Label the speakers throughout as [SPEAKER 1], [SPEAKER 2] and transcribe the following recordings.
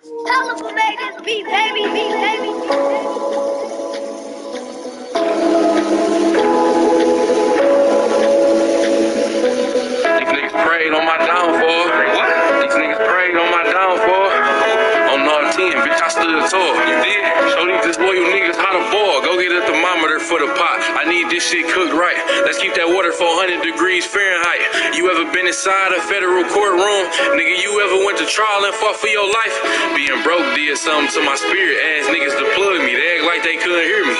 [SPEAKER 1] Tell them who made this beat, baby, beat, baby.
[SPEAKER 2] These niggas prayed on my downfall. What? These niggas prayed on my downfall. On R10, bitch, I stood tall. You did? Show these disloyal niggas how to ball. Go get a thermometer for the pot. I need this shit cooked right. Let's keep that water 400 degrees Fahrenheit. You ever been inside a federal courtroom? Nigga, you ever went to trial and fought for your life? Being broke did something to my spirit. Ass niggas deployed me. They act like they couldn't hear me.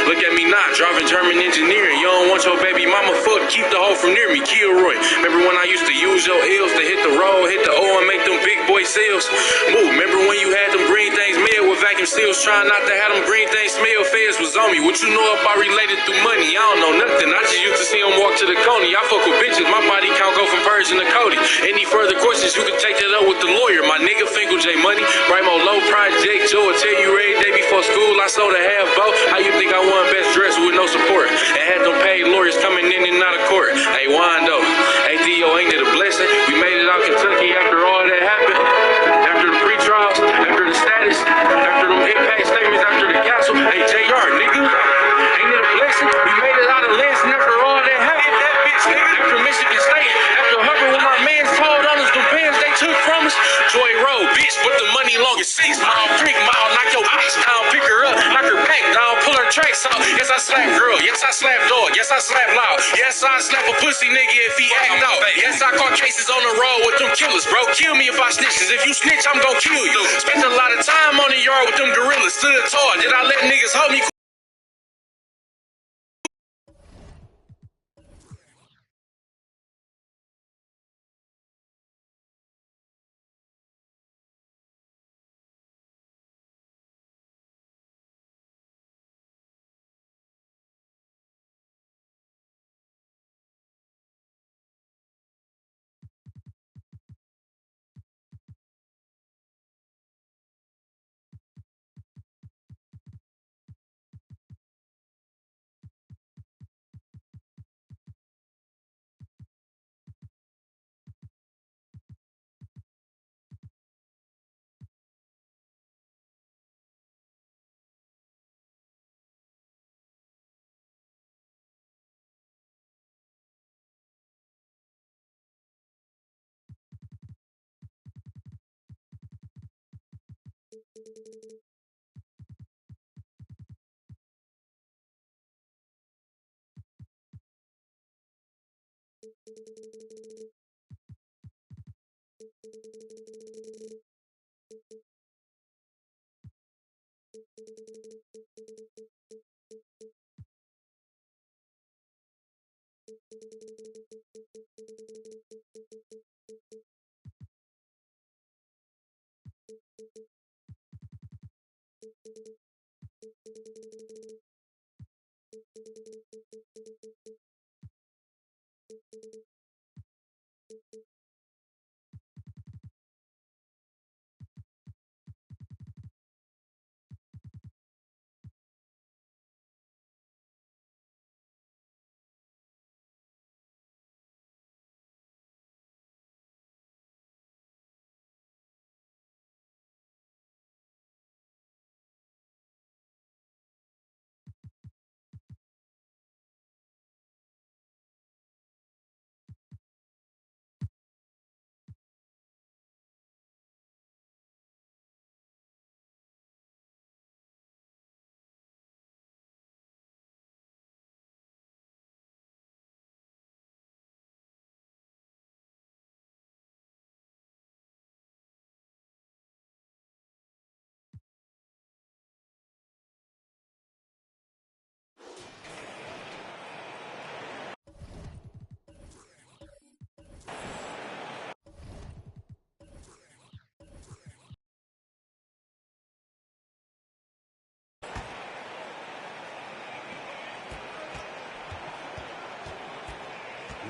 [SPEAKER 2] Look at me not, driving German engineering. You don't want your baby mama fucked, keep the hoe from near me. Kilroy. Remember when I used to use your L's to hit the road, hit the O and make them big boy sales? Move, remember when you had them green things made with vacuum seals, trying not to have them green things smell? Feds was on me. What you know about related through money? I don't know nothing. I just used to see them walk to the Coney. I fuck with bitches. My body count go from Persian to Cody. Any further questions, you can take that up with the lawyer. My nigga Finkel J Money. Brimo Low Project Joe will tell you every day before school I sold a half boat. How you think I won best dressed with no support? And had them paid lawyers coming in and out of court. Hey Wando, hey Theo, ain't it a blessing? We made it out Kentucky after all that happened. After the pre-trials, after the status, after them impact statements, after the castle. Hey JR, nigga, ain't it a blessing? We made it out of Lansing after all that happened. That bitch, nigga. After Michigan State, after Hubbard, when my mans told on us, the bands they took from us. Joy Road, bitch, but the money long as 6 mile, 3 mile, knock your bitch down, pick her up, knock her pack down, pull her tracks out. Yes, I slap girl. Yes, I slap dog. Yes, I slap loud. Yes, I slap a pussy nigga if he act out. Yes, I caught cases on the road with them killers, bro. Kill me if I snitch, 'cause if you snitch, I'm gon' kill you. Spent a lot of time on the yard with them gorillas, stood tall. Did I let niggas hold me?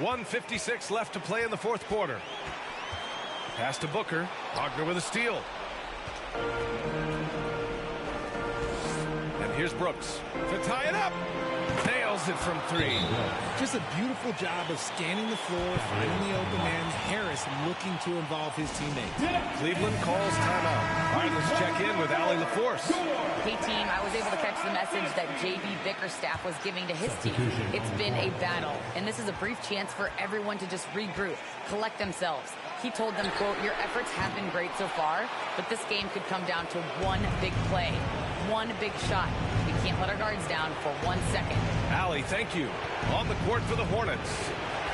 [SPEAKER 3] .156 left to play in the fourth quarter. Pass to Booker. Wagner with a steal. And here's Brooks to tie it up. Nailed. nails it from 3.
[SPEAKER 4] Just a beautiful job of scanning the floor, finding the open man. Harris looking to involve his teammates.
[SPEAKER 3] Cleveland calls timeout. All right, let's check in with Allie LaForce.
[SPEAKER 5] Hey, team, I was able to catch the message that J.B. Bickerstaff was giving to his team. It's been a battle, and this is a brief chance for everyone to just regroup, collect themselves. He told them, quote, your efforts have been great so far, but this game could come down to one big play, one big shot. We can't let our guards down for 1 second.
[SPEAKER 3] Allie, thank you. On the court for the Hornets.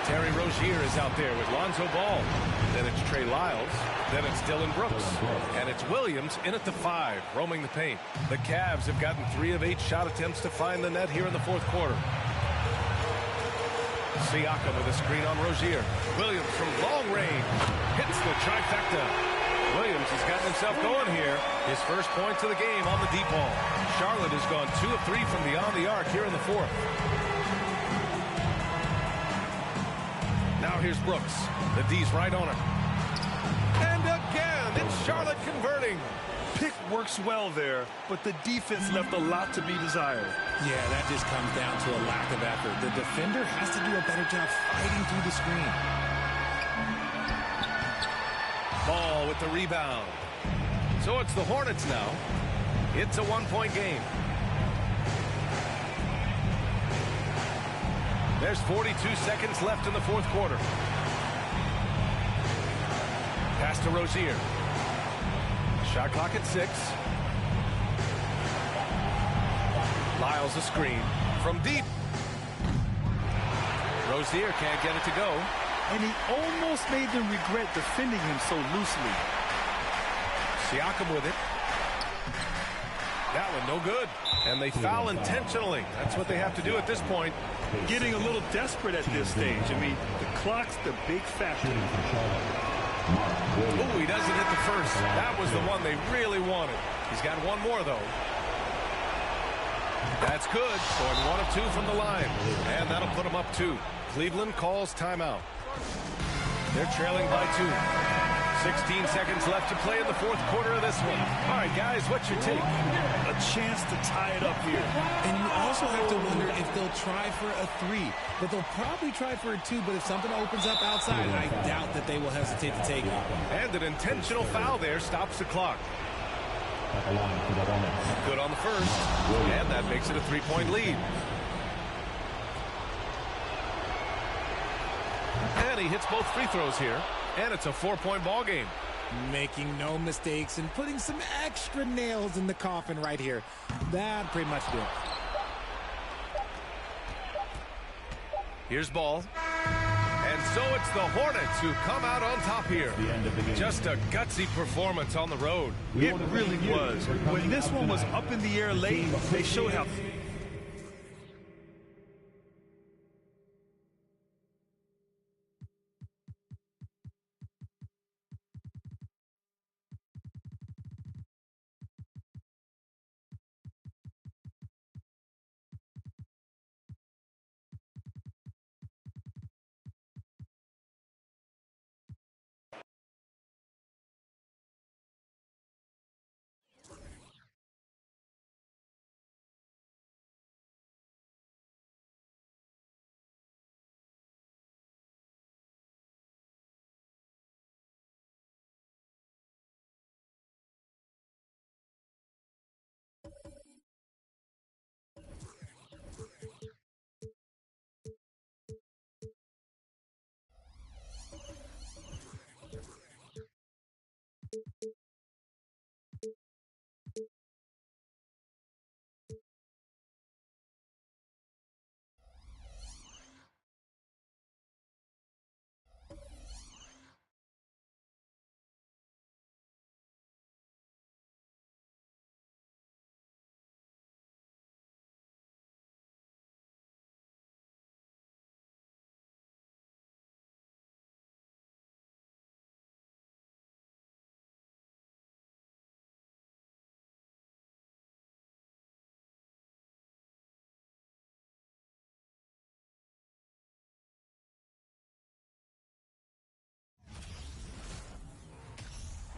[SPEAKER 3] Terry Rozier is out there with Lonzo Ball. Then it's Trey Lyles. Then it's Dylan Brooks. And it's Williams in at the 5, roaming the paint. The Cavs have gotten 3 of 8 shot attempts to find the net here in the fourth quarter. Siakam with a screen on Rozier. Williams from long range hits the trifecta. Williams has gotten himself going here. His first points of the game on the deep ball. Charlotte has gone 2 of 3 from beyond the arc here in the fourth. Now here's Brooks. The D's right on him. And again, it's Charlotte converting.
[SPEAKER 6] Pick works well there, but the defense left a lot to be desired.
[SPEAKER 4] Yeah, that just comes down to a lack of effort. The defender has to do a better job fighting through the screen.
[SPEAKER 3] Ball with the rebound. So it's the Hornets now. It's a 1-point game. There's 42 seconds left in the fourth quarter. Pass to Rozier. Shot clock at 6. Lyles a screen from deep. Rozier can't get it to go.
[SPEAKER 6] And he almost made them regret defending him so loosely.
[SPEAKER 3] Siakam with it. That one no good. And they foul intentionally. That's what they have to do at this point.
[SPEAKER 6] Getting a little desperate at this stage. I mean, the clock's the big factor.
[SPEAKER 3] Oh, he doesn't hit the first. That was the one they really wanted. He's got one more, though. That's good. Going 1 of 2 from the line. And that'll put him up 2. Cleveland calls timeout. They're trailing by 2. 16 seconds left to play in the fourth quarter of this one. All right, guys, what's your take?
[SPEAKER 6] A chance to tie it up here.
[SPEAKER 4] And you also have to wonder if they'll try for a 3. But they'll probably try for a 2, but if something opens up outside, I doubt that they will hesitate to take it.
[SPEAKER 3] And an intentional foul there stops the clock. Good on the first. And that makes it a 3-point lead. And he hits both free throws here. And it's a 4-point ball game.
[SPEAKER 4] Making no mistakes and putting some extra nails in the coffin right here. That pretty much did.
[SPEAKER 3] Here's Ball. And so it's the Hornets who come out on top here. Just a gutsy performance on the road.
[SPEAKER 6] It really was. When this one was up in the air late, they showed how...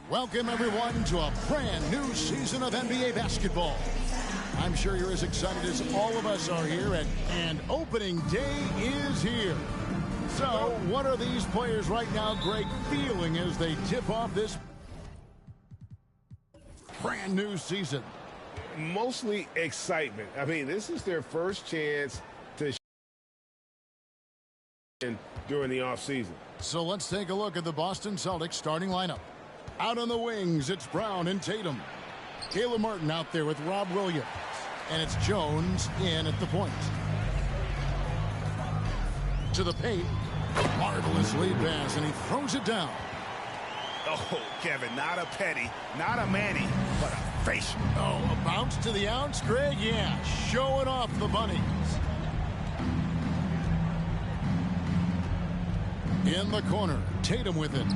[SPEAKER 7] Welcome, everyone, to a brand new season of NBA basketball. I'm sure you're as excited as all of us are here, and opening day is here. So, what are these players right now, Greg, feeling as they tip off this brand new season?
[SPEAKER 8] Mostly excitement. I mean, this is their first chance to during the offseason.
[SPEAKER 7] So let's take a look at the Boston Celtics starting lineup. Out on the wings, it's Brown and Tatum. Caleb Martin out there with Rob Williams. And it's Jones in at the point. To the paint. Marvelous lead pass, and he throws it down.
[SPEAKER 8] Oh, Kevin, not a Petty, not a Manny, but a facial.
[SPEAKER 7] Oh, a bounce to the ounce, Greg? Yeah, showing off the bunnies. In the corner, Tatum with it.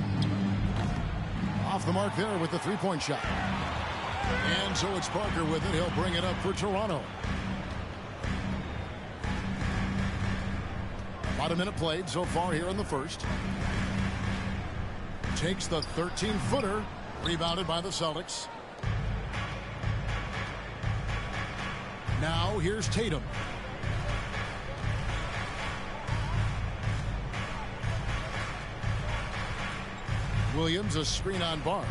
[SPEAKER 7] Off the mark there with the three-point shot. And so it's Parker with it. He'll bring it up for Toronto. About a minute played so far here in the first. Takes the 13-footer. Rebounded by the Celtics. Now here's Tatum. Williams, a screen on Barnes.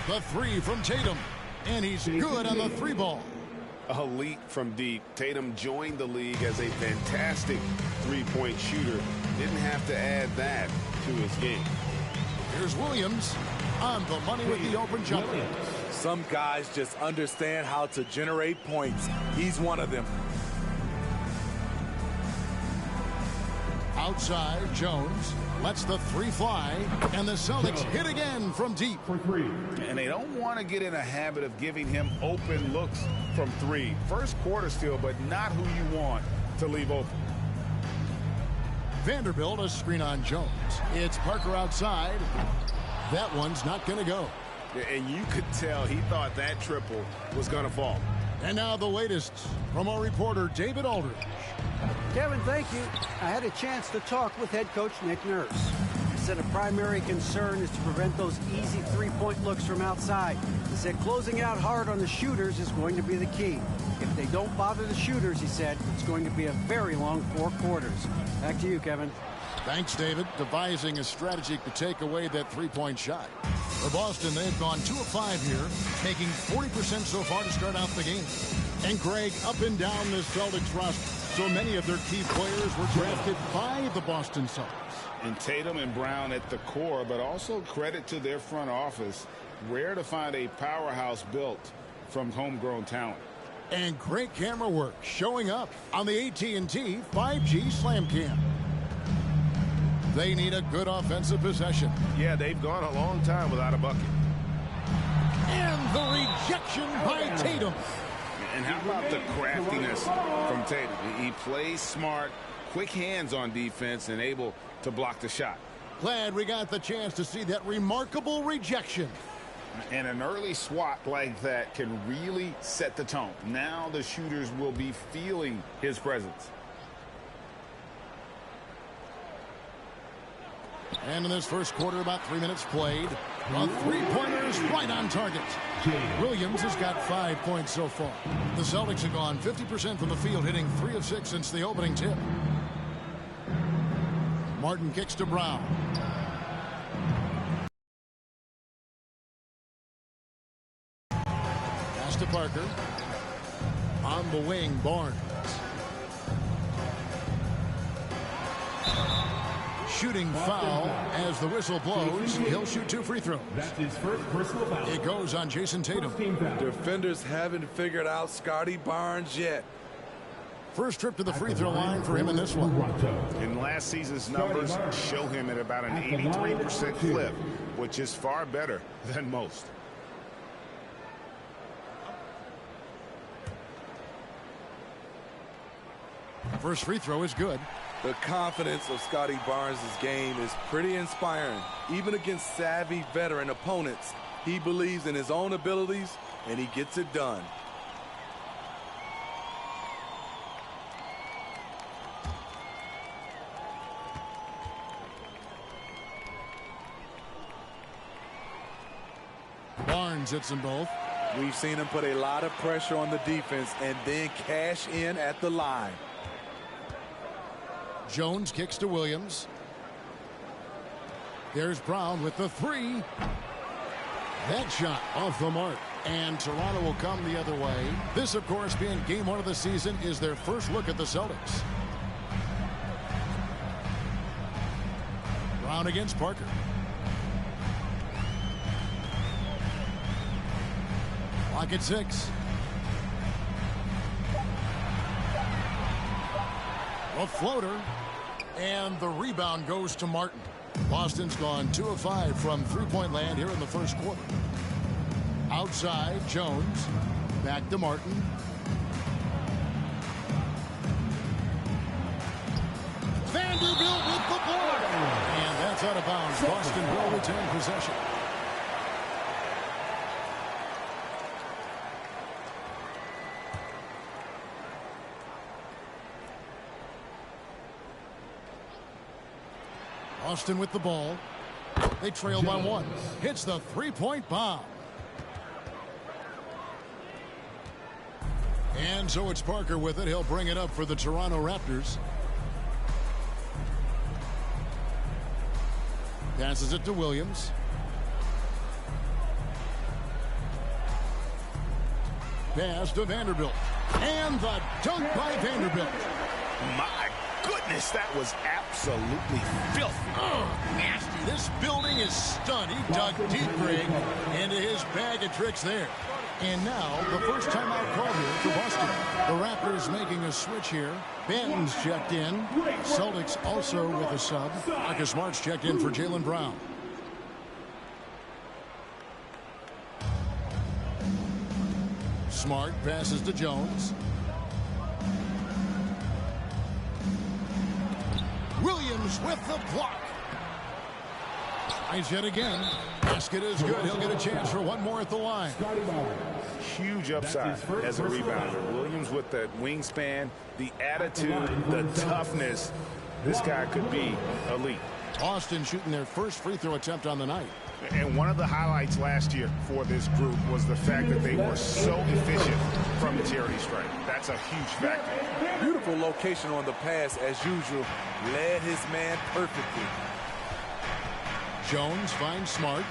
[SPEAKER 7] The three from Tatum. And he's good on the three ball.
[SPEAKER 8] A leap from deep. Tatum joined the league as a fantastic three-point shooter. Didn't have to add that to his game.
[SPEAKER 7] Here's Williams on the money with the open jumper.
[SPEAKER 9] Some guys just understand how to generate points. He's one of them.
[SPEAKER 7] Outside, Jones lets the three fly, and the Celtics hit again from deep.
[SPEAKER 8] And they don't want to get in a habit of giving him open looks from three. First quarter still, but not who you want to leave open.
[SPEAKER 7] Vanderbilt, a screen on Jones. It's Parker outside. That one's not going to go.
[SPEAKER 8] And you could tell he thought that triple was going to fall.
[SPEAKER 7] And now the latest from our reporter, David Aldridge.
[SPEAKER 10] Kevin, thank you. I had a chance to talk with head coach Nick Nurse. He said a primary concern is to prevent those easy three-point looks from outside. He said closing out hard on the shooters is going to be the key. If they don't bother the shooters, he said, it's going to be a very long 4 quarters. Back to you, Kevin.
[SPEAKER 7] Thanks, David. Devising a strategy to take away that three-point shot. For Boston, they've gone 2 of 5 here, making 40% so far to start out the game. And Greg, up and down this Celtics roster, so many of their key players were drafted by the Boston Celtics.
[SPEAKER 8] And Tatum and Brown at the core, but also credit to their front office. Rare to find a powerhouse built from homegrown talent.
[SPEAKER 7] And great camera work showing up on the AT&T 5G Slam Cam. They need a good offensive possession.
[SPEAKER 8] Yeah, they've gone a long time without a bucket.
[SPEAKER 7] And the rejection by Tatum.
[SPEAKER 8] And how about the craftiness from Tatum? He plays smart, quick hands on defense, and able to block the shot.
[SPEAKER 7] Glad we got the chance to see that remarkable rejection.
[SPEAKER 8] And an early swat like that can really set the tone. Now the shooters will be feeling his presence.
[SPEAKER 7] And in this first quarter, about 3 minutes played. The three-pointers right on target. Williams has got 5 points so far. The Celtics have gone 50% from the field, hitting 3 of 6 since the opening tip. Martin kicks to Brown. Pass to Parker. On the wing, Barnes. Shooting foul as the whistle blows. He'll shoot 2 free throws.
[SPEAKER 11] That's his first personal foul.
[SPEAKER 7] It goes on Jason Tatum.
[SPEAKER 9] Defenders haven't figured out Scotty Barnes yet.
[SPEAKER 7] First trip to the free throw line for him in this one.
[SPEAKER 8] In last season's numbers show him at about an 83% clip, which is far better than most.
[SPEAKER 7] First free throw is good.
[SPEAKER 9] The confidence of Scotty Barnes' game is pretty inspiring. Even against savvy veteran opponents, he believes in his own abilities, and he gets it done.
[SPEAKER 7] Barnes hits them both.
[SPEAKER 9] We've seen him put a lot of pressure on the defense and then cash in at the line.
[SPEAKER 7] Jones kicks to Williams. There's Brown with the three. That shot off the mark. And Toronto will come the other way. This, of course, being game one of the season, is their first look at the Celtics. Brown against Parker. Clock at 6. A floater. And the rebound goes to Martin. Boston's gone 2 of 5 from three-point land here in the first quarter. Outside, Jones. Back to Martin. Vanderbilt with the block. And that's out of bounds. Boston will retain possession. Boston with the ball. They trail by 1. Hits the three-point bomb. And so it's Parker with it. He'll bring it up for the Toronto Raptors. Passes it to Williams. Pass to Vanderbilt. And the dunk by Vanderbilt.
[SPEAKER 8] My goodness, that was absolutely filthy.
[SPEAKER 7] Nasty. This building is stunned. He dug deep, Greg, into his bag of tricks there. And now, the first timeout call here for Boston. The Raptors making a switch here. Benton's checked in. Celtics also with a sub. Marcus Smart's checked in for Jaylen Brown. Smart passes to Jones. Williams with the block. Eyes yet again. Basket is good. He'll get a chance for one more at the line.
[SPEAKER 8] Huge upside as a rebounder. Williams with the wingspan, the attitude, the toughness. This guy could be elite.
[SPEAKER 7] Boston shooting their first free throw attempt on the night.
[SPEAKER 8] And one of the highlights last year for this group was the fact that they were so efficient from the charity stripe. That's a huge factor.
[SPEAKER 9] Beautiful location on the pass as usual. Led his man perfectly.
[SPEAKER 7] Jones finds Smart.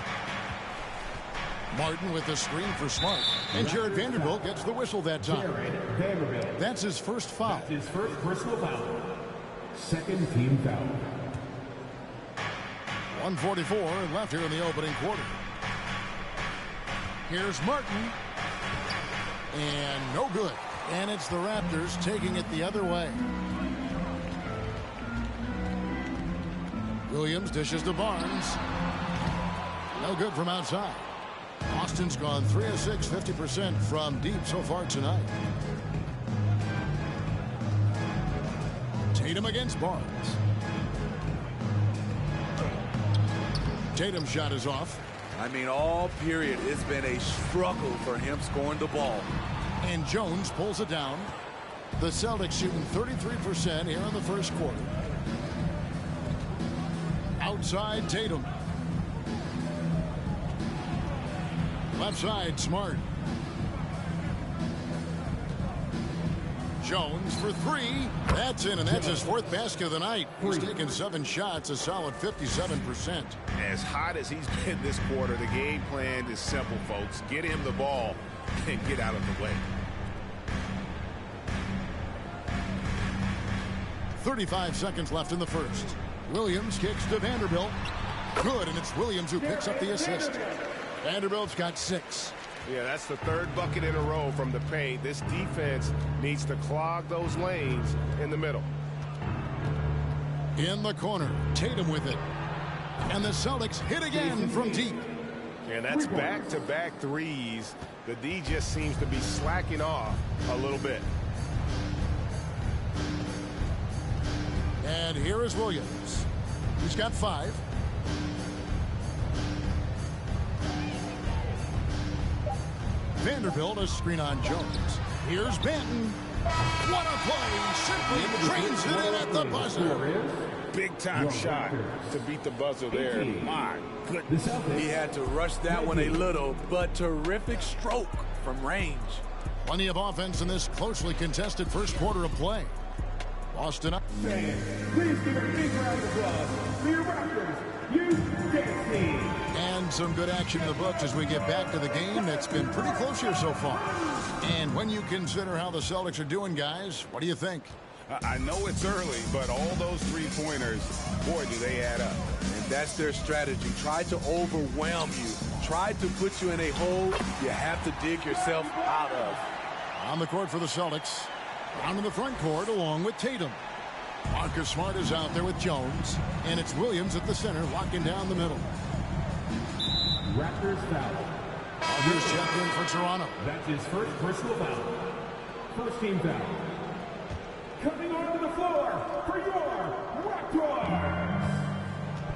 [SPEAKER 7] Martin with the screen for Smart. And Jared Vanderbilt gets the whistle that time. That's his first foul.
[SPEAKER 11] That's his first personal foul. Second team foul.
[SPEAKER 7] 1:44 left here in the opening quarter. Here's Martin. And no good. And it's the Raptors taking it the other way. Williams dishes to Barnes. No good from outside. Austin's gone 3 of 6, 50% from deep so far tonight. Tatum against Barnes. Tatum's shot is off.
[SPEAKER 9] I mean, all period, it's been a struggle for him scoring the ball.
[SPEAKER 7] And Jones pulls it down. The Celtics shooting 33% here in the first quarter. Outside Tatum. Left side Smart. Jones for 3. That's in, and that's his 4th basket of the night. He's taken 7 shots, a solid 57%.
[SPEAKER 8] As hot as he's been this quarter, the game plan is simple, folks. Get him the ball and get out of the way.
[SPEAKER 7] 35 seconds left in the first. Williams kicks to Vanderbilt. Good, and it's Williams who picks up the assist. Vanderbilt's got 6.
[SPEAKER 8] Yeah, that's the 3rd bucket in a row from the paint. This defense needs to clog those lanes in the middle.
[SPEAKER 7] In the corner, Tatum with it. And the Celtics hit again from deep.
[SPEAKER 8] And that's back-to-back threes. The D just seems to be slacking off a little bit.
[SPEAKER 7] And here is Williams. He's got 5. Vanderbilt, a screen on Jones. Here's Benton. What a play. Simply trains it in at the buzzer.
[SPEAKER 8] Big-time shot to beat the buzzer there. My goodness.
[SPEAKER 9] He had to rush that one a little, but terrific stroke from range.
[SPEAKER 7] Plenty of offense in this closely contested first quarter of play. Boston up.
[SPEAKER 11] Please give a big round of applause for your Raptors youth dance team.
[SPEAKER 7] And some good action in the books as we get back to the game that's been pretty close here so far. And when you consider how the Celtics are doing, guys, what do you think?
[SPEAKER 8] I know it's early, but all those three-pointers, boy, do they add up.
[SPEAKER 9] And that's their strategy. Try to overwhelm you. Try to put you in a hole you have to dig yourself out of.
[SPEAKER 7] On the court for the Celtics. Down in the front court along with Tatum. Marcus Smart is out there with Jones. And it's Williams at the center locking down the middle.
[SPEAKER 11] Raptors foul.
[SPEAKER 7] Here's checked in for Toronto.
[SPEAKER 11] That's his first personal foul. First team foul. Coming onto the floor for your Raptors,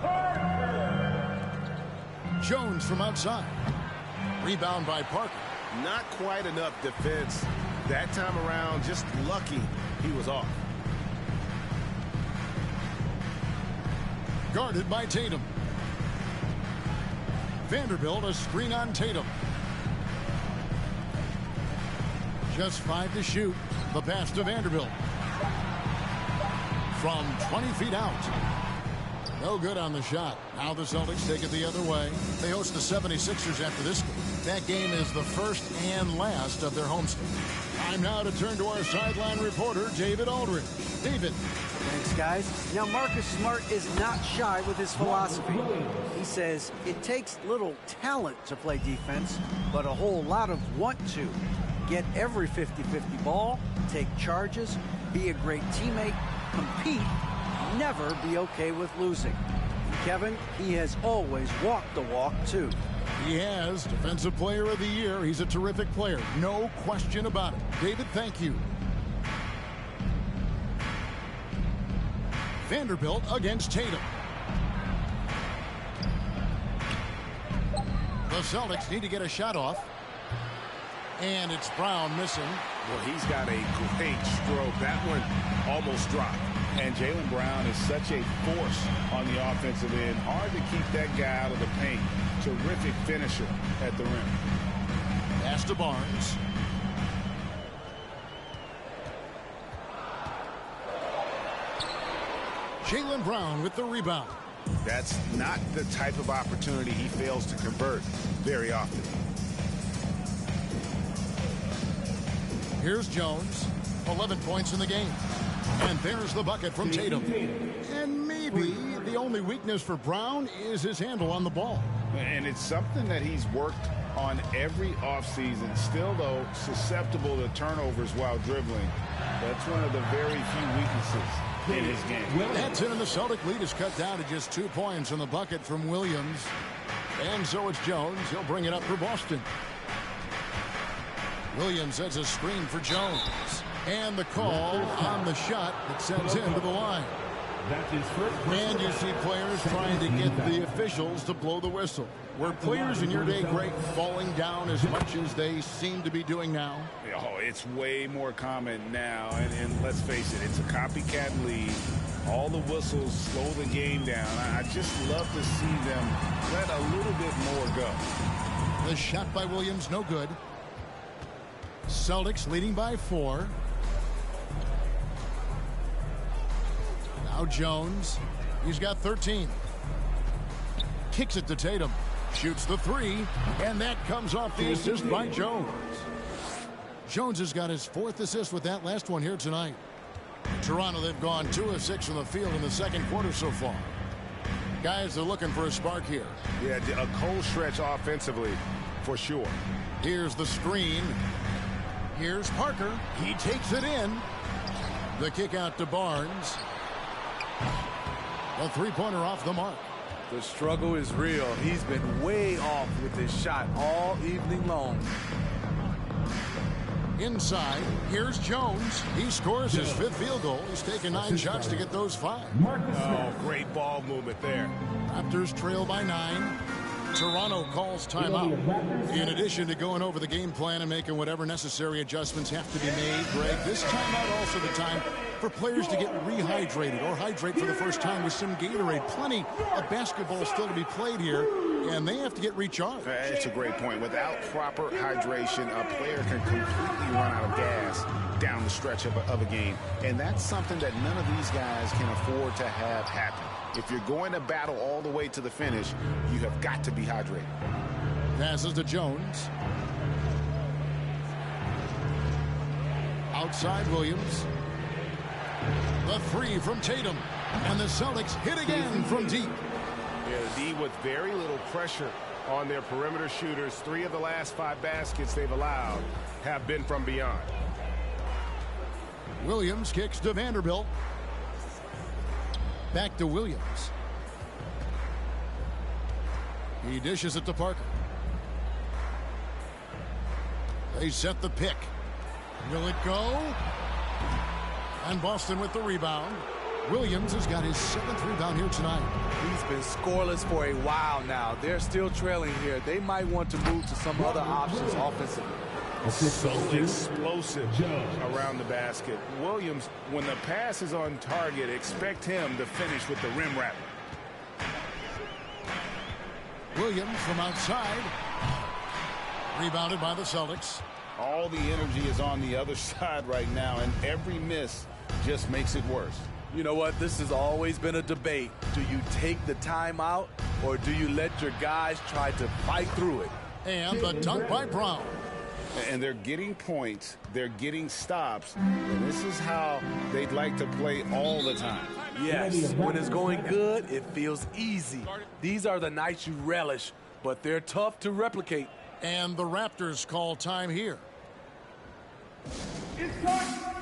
[SPEAKER 11] Parker.
[SPEAKER 7] Jones from outside. Rebound by Parker.
[SPEAKER 12] Not quite enough defense that time around. Just lucky he was off.
[SPEAKER 7] Guarded by Tatum. Vanderbilt a screen on Tatum. Just 5 to shoot. The pass to Vanderbilt. From 20 feet out. No good on the shot. Now the Celtics take it the other way. They host the 76ers after this game. That game is the first and last of their homestand. Time now to turn to our sideline reporter, David Aldridge. David.
[SPEAKER 10] Thanks, guys. Now, Marcus Smart is not shy with his philosophy. He says it takes little talent to play defense, but a whole lot of want to. Get every 50-50 ball, take charges, be a great teammate, compete, never be okay with losing. And Kevin, he has always walked the walk, too.
[SPEAKER 7] He has. Defensive Player of the Year. He's a terrific player. No question about it. David, thank you. Vanderbilt against Tatum. The Celtics need to get a shot off. And it's Brown missing.
[SPEAKER 8] Well, he's got a great stroke. That one almost dropped. And Jaylen Brown is such a force on the offensive end. Hard to keep that guy out of the paint. Terrific finisher at the rim.
[SPEAKER 7] Pass to Barnes. Jaylen Brown with the rebound.
[SPEAKER 8] That's not the type of opportunity he fails to convert very often.
[SPEAKER 7] Here's Jones. 11 points in the game. And there's the bucket from Tatum. And maybe the only weakness for Brown is his handle on the ball.
[SPEAKER 8] And it's something that he's worked on every offseason. Still, though, susceptible to turnovers while dribbling. That's one of the very few weaknesses in his game.
[SPEAKER 7] That's it, and the Celtic lead is cut down to just 2 points in the bucket from Williams. And so it's Jones. He'll bring it up for Boston. Williams sets a screen for Jones. And the call on the shot that sends him to the line. And you see players trying to get the officials to blow the whistle. Were players in your day, Greg, falling down as much as they seem to be doing now?
[SPEAKER 8] Oh, it's way more common now. And let's face it, it's a copycat league. All the whistles slow the game down. I just love to see them let a little bit more go.
[SPEAKER 7] The shot by Williams, no good. Celtics leading by 4. Now Jones. He's got 13. Kicks it to Tatum. Shoots the 3. And that comes off the assist by Jones. Jones has got his 4th assist with that last one here tonight. Toronto, they've gone 2 of 6 from the field in the second quarter so far. Guys, they're looking for a spark here.
[SPEAKER 8] Yeah, a cold stretch offensively for sure.
[SPEAKER 7] Here's the screen. Here's Parker. He takes it in. The kick out to Barnes. A three-pointer off the mark.
[SPEAKER 9] The struggle is real. He's been way off with his shot all evening long.
[SPEAKER 7] Inside, here's Jones. He scores his 5th field goal. He's taken 9 shots to get those 5.
[SPEAKER 8] Oh, great ball movement there.
[SPEAKER 7] Raptors trail by 9. Toronto calls timeout. In addition to going over the game plan and making whatever necessary adjustments have to be made, Greg, this timeout also the time for players to get rehydrated or hydrate for the first time with some Gatorade. Plenty of basketball still to be played here and they have to get recharged.
[SPEAKER 12] That's a great point. Without proper hydration, a player can completely run out of gas down the stretch of a game. And that's something that none of these guys can afford to have happen. If you're going to battle all the way to the finish, you have got to be hydrated.
[SPEAKER 7] Passes to Jones. Outside Williams. The three from Tatum. And the Celtics hit again from deep.
[SPEAKER 12] Yeah, the D with very little pressure on their perimeter shooters. 3 of the last 5 baskets they've allowed have been from beyond.
[SPEAKER 7] Williams kicks to Vanderbilt. Back to Williams. He dishes it to Parker. They set the pick. Will it go? And Boston with the rebound. Williams has got his 7th rebound here tonight.
[SPEAKER 9] He's been scoreless for a while now. They're still trailing here. They might want to move to some other options offensively.
[SPEAKER 12] So explosive around the basket. Williams, when the pass is on target, expect him to finish with the rim wrapper.
[SPEAKER 7] Williams from outside. Rebounded by the Celtics.
[SPEAKER 12] All the energy is on the other side right now, and every miss just makes it worse.
[SPEAKER 9] You know what? This has always been a debate. Do you take the timeout, or do you let your guys try to fight through it?
[SPEAKER 7] And the dunk by Brown.
[SPEAKER 12] And they're getting points, they're getting stops, and this is how they'd like to play all the time.
[SPEAKER 9] Yes, when it's going good, it feels easy. These are the nights you relish, but they're tough to replicate.
[SPEAKER 7] And the Raptors call time here.
[SPEAKER 11] It's time.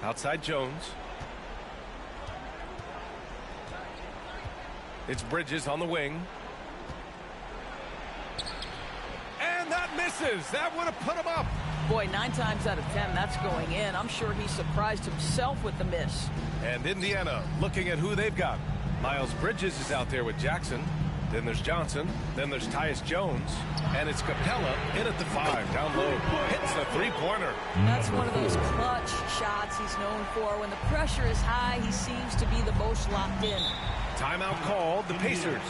[SPEAKER 3] Outside Jones. It's Bridges on the wing. And that misses. That would have put him up.
[SPEAKER 13] Boy, 9 times out of 10, that's going in. I'm sure he surprised himself with the miss.
[SPEAKER 3] And Indiana looking at who they've got. Miles Bridges is out there with Jackson. Then there's Johnson. Then there's Tyus Jones. And it's Capella in at the 5, down low. Hits the three-pointer.
[SPEAKER 13] That's one of those clutch shots he's known for. When the pressure is high, he seems to be the most locked in.
[SPEAKER 3] Timeout called, the Pacers.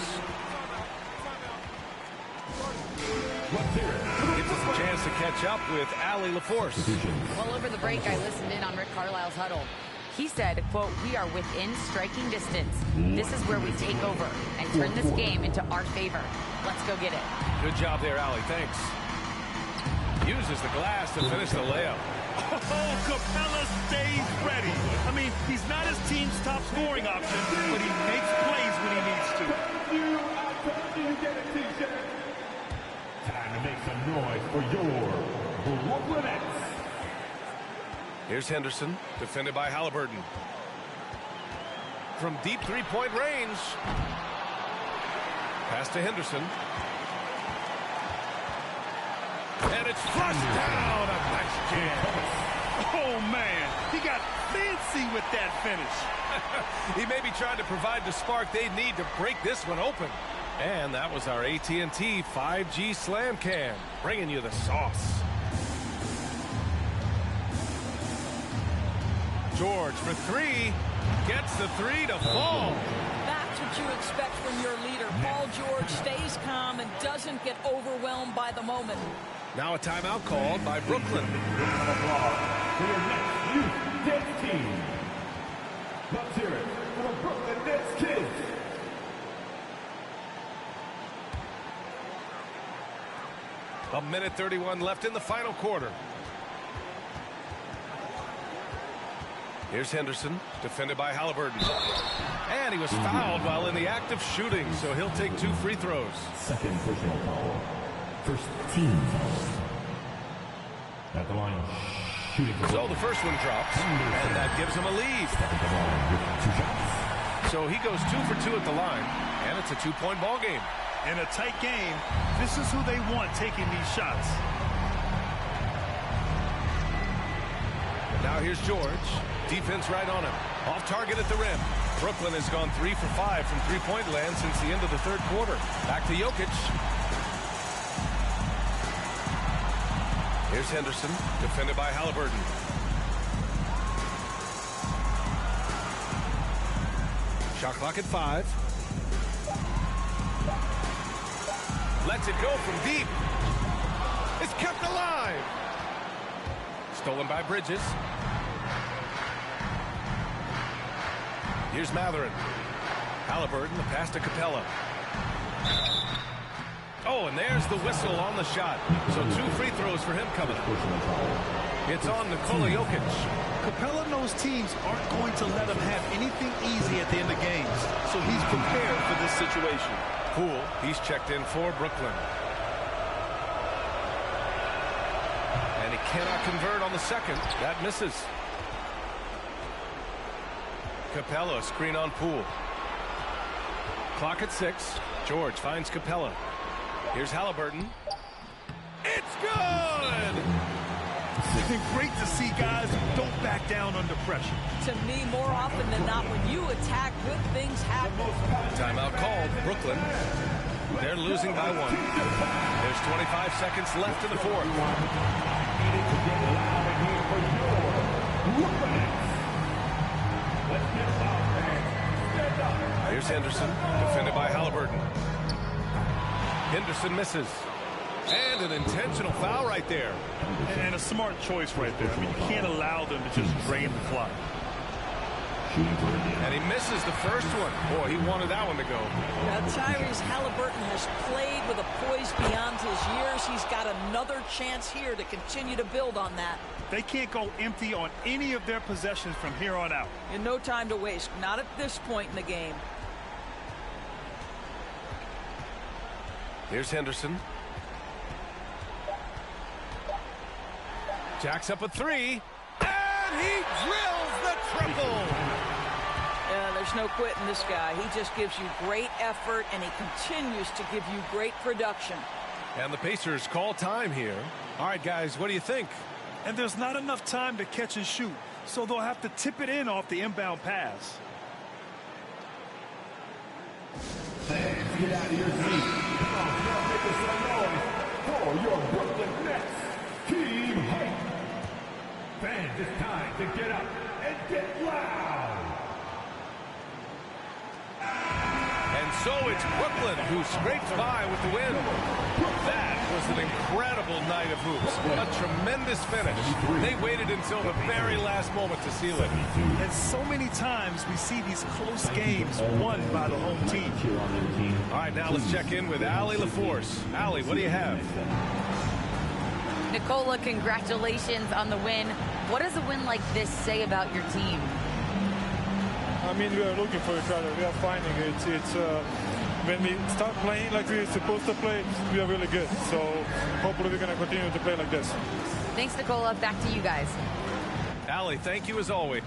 [SPEAKER 3] Gives us a chance to catch up with Allie LaForce.
[SPEAKER 5] Well, over the break, I listened in on Rick Carlisle's huddle. He said, quote, "We are within striking distance. This is where we take over and turn this game into our favor. Let's go get it."
[SPEAKER 3] Good job there, Allie. Thanks. Uses the glass to finish the layup.
[SPEAKER 6] Oh, Capella stays ready. I mean, he's not his team's top scoring option, but he makes plays when he needs to.
[SPEAKER 11] Time to make some noise for your Brooklyn Nets.
[SPEAKER 3] Here's Henderson, defended by Halliburton. From deep three-point range. Pass to Henderson. And it's flushed down. A nice jam.
[SPEAKER 6] Oh, man. He got fancy with that finish.
[SPEAKER 3] He may be trying to provide the spark they need to break this one open. And that was our AT&T 5G Slam Cam, bringing you the sauce. George for three. Gets the three to fall.
[SPEAKER 13] That's what you expect from your leader. Paul George stays calm and doesn't get overwhelmed by the moment.
[SPEAKER 3] Now a timeout called by Brooklyn.
[SPEAKER 11] Round of applause for your next youth Nets team. Let's hear it for the Brooklyn Nets kids.
[SPEAKER 3] A minute 31 left in the final quarter. Here's Henderson, defended by Halliburton. And he was fouled while in the act of shooting, so he'll take 2 free throws.
[SPEAKER 11] Second personal foul. First team foul. At the line, shooting.
[SPEAKER 3] So the first one drops, and that gives him a lead. So he goes 2 for 2 at the line, and it's a 2-point ball game.
[SPEAKER 6] In a tight game, this is who they want taking these shots.
[SPEAKER 3] Now here's George. Defense right on him. Off target at the rim. Brooklyn has gone 3 for 5 from three-point land since the end of the third quarter. Back to Jokic. Here's Henderson, defended by Halliburton. Shot clock at 5. Lets it go from deep. It's kept alive. Stolen by Bridges. Here's Matherin. Halliburton, the pass to Capella. Oh, and there's the whistle on the shot. So 2 free throws for him coming up. It's on Nikola Jokic.
[SPEAKER 6] Capella knows teams aren't going to let him have anything easy at the end of games, so he's prepared for this situation.
[SPEAKER 3] Poole, he's checked in for Brooklyn. And he cannot convert on the second. That misses. Capella, screen on Poole. Clock at 6. George finds Capella. Here's Halliburton. It's good!
[SPEAKER 6] It's great to see guys who don't back down under pressure.
[SPEAKER 13] To me, more often than not, when you attack, good things happen.
[SPEAKER 3] Timeout called. Brooklyn. They're losing by 1. There's 25 seconds left in the fourth. Here's Henderson, defended by Halliburton. Henderson misses. And an intentional foul right there.
[SPEAKER 6] And a smart choice right there. I mean, you can't allow them to just drain the clock.
[SPEAKER 3] And he misses the first one. Boy, he wanted that one to go.
[SPEAKER 13] Now, Tyrese Halliburton has played with a poise beyond his years. He's got another chance here to continue to build on that.
[SPEAKER 6] They can't go empty on any of their possessions from here on out.
[SPEAKER 13] And no time to waste. Not at this point in the game.
[SPEAKER 3] Here's Henderson. Jacks up a 3. And he drills the triple.
[SPEAKER 13] Yeah, there's no quitting this guy. He just gives you great effort, and he continues to give you great production.
[SPEAKER 3] And the Pacers call time here. All right, guys, what do you think?
[SPEAKER 6] And there's not enough time to catch and shoot, so they'll have to tip it in off the inbound pass.
[SPEAKER 11] Fans, get out of your seat. Come on, make some noise for your Brooklyn Nets team hype. Fans, it's time to get up and get loud.
[SPEAKER 3] And so it's Brooklyn who scrapes by with the win. That was an incredible night of hoops. A tremendous finish. They waited until the very last moment to seal it.
[SPEAKER 6] And so many times we see these close games won by the home team.
[SPEAKER 3] All right, now let's check in with Allie LaForce. Allie, what do you have?
[SPEAKER 5] Nikola, congratulations on the win. What does a win like this say about your team?
[SPEAKER 14] I mean, we are looking for each other. We are finding it. When we start playing like we're supposed to play, we are really good. So hopefully we're going to continue to play like this.
[SPEAKER 5] Thanks, Nikola. Back to you guys.
[SPEAKER 3] Allie, thank you as always.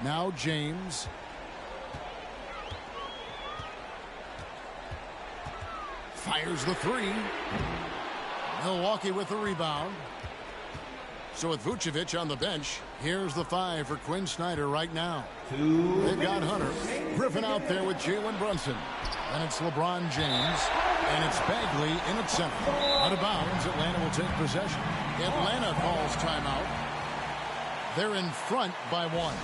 [SPEAKER 7] Now James. Fires the three. Milwaukee with the rebound. So with Vucevic on the bench, here's the 5 for Quinn Snyder right now. They've got Hunter. Griffin out there with Jalen Brunson. And it's LeBron James. And it's Bagley in at center. Out of bounds, Atlanta will take possession. Atlanta calls timeout. They're in front by 1.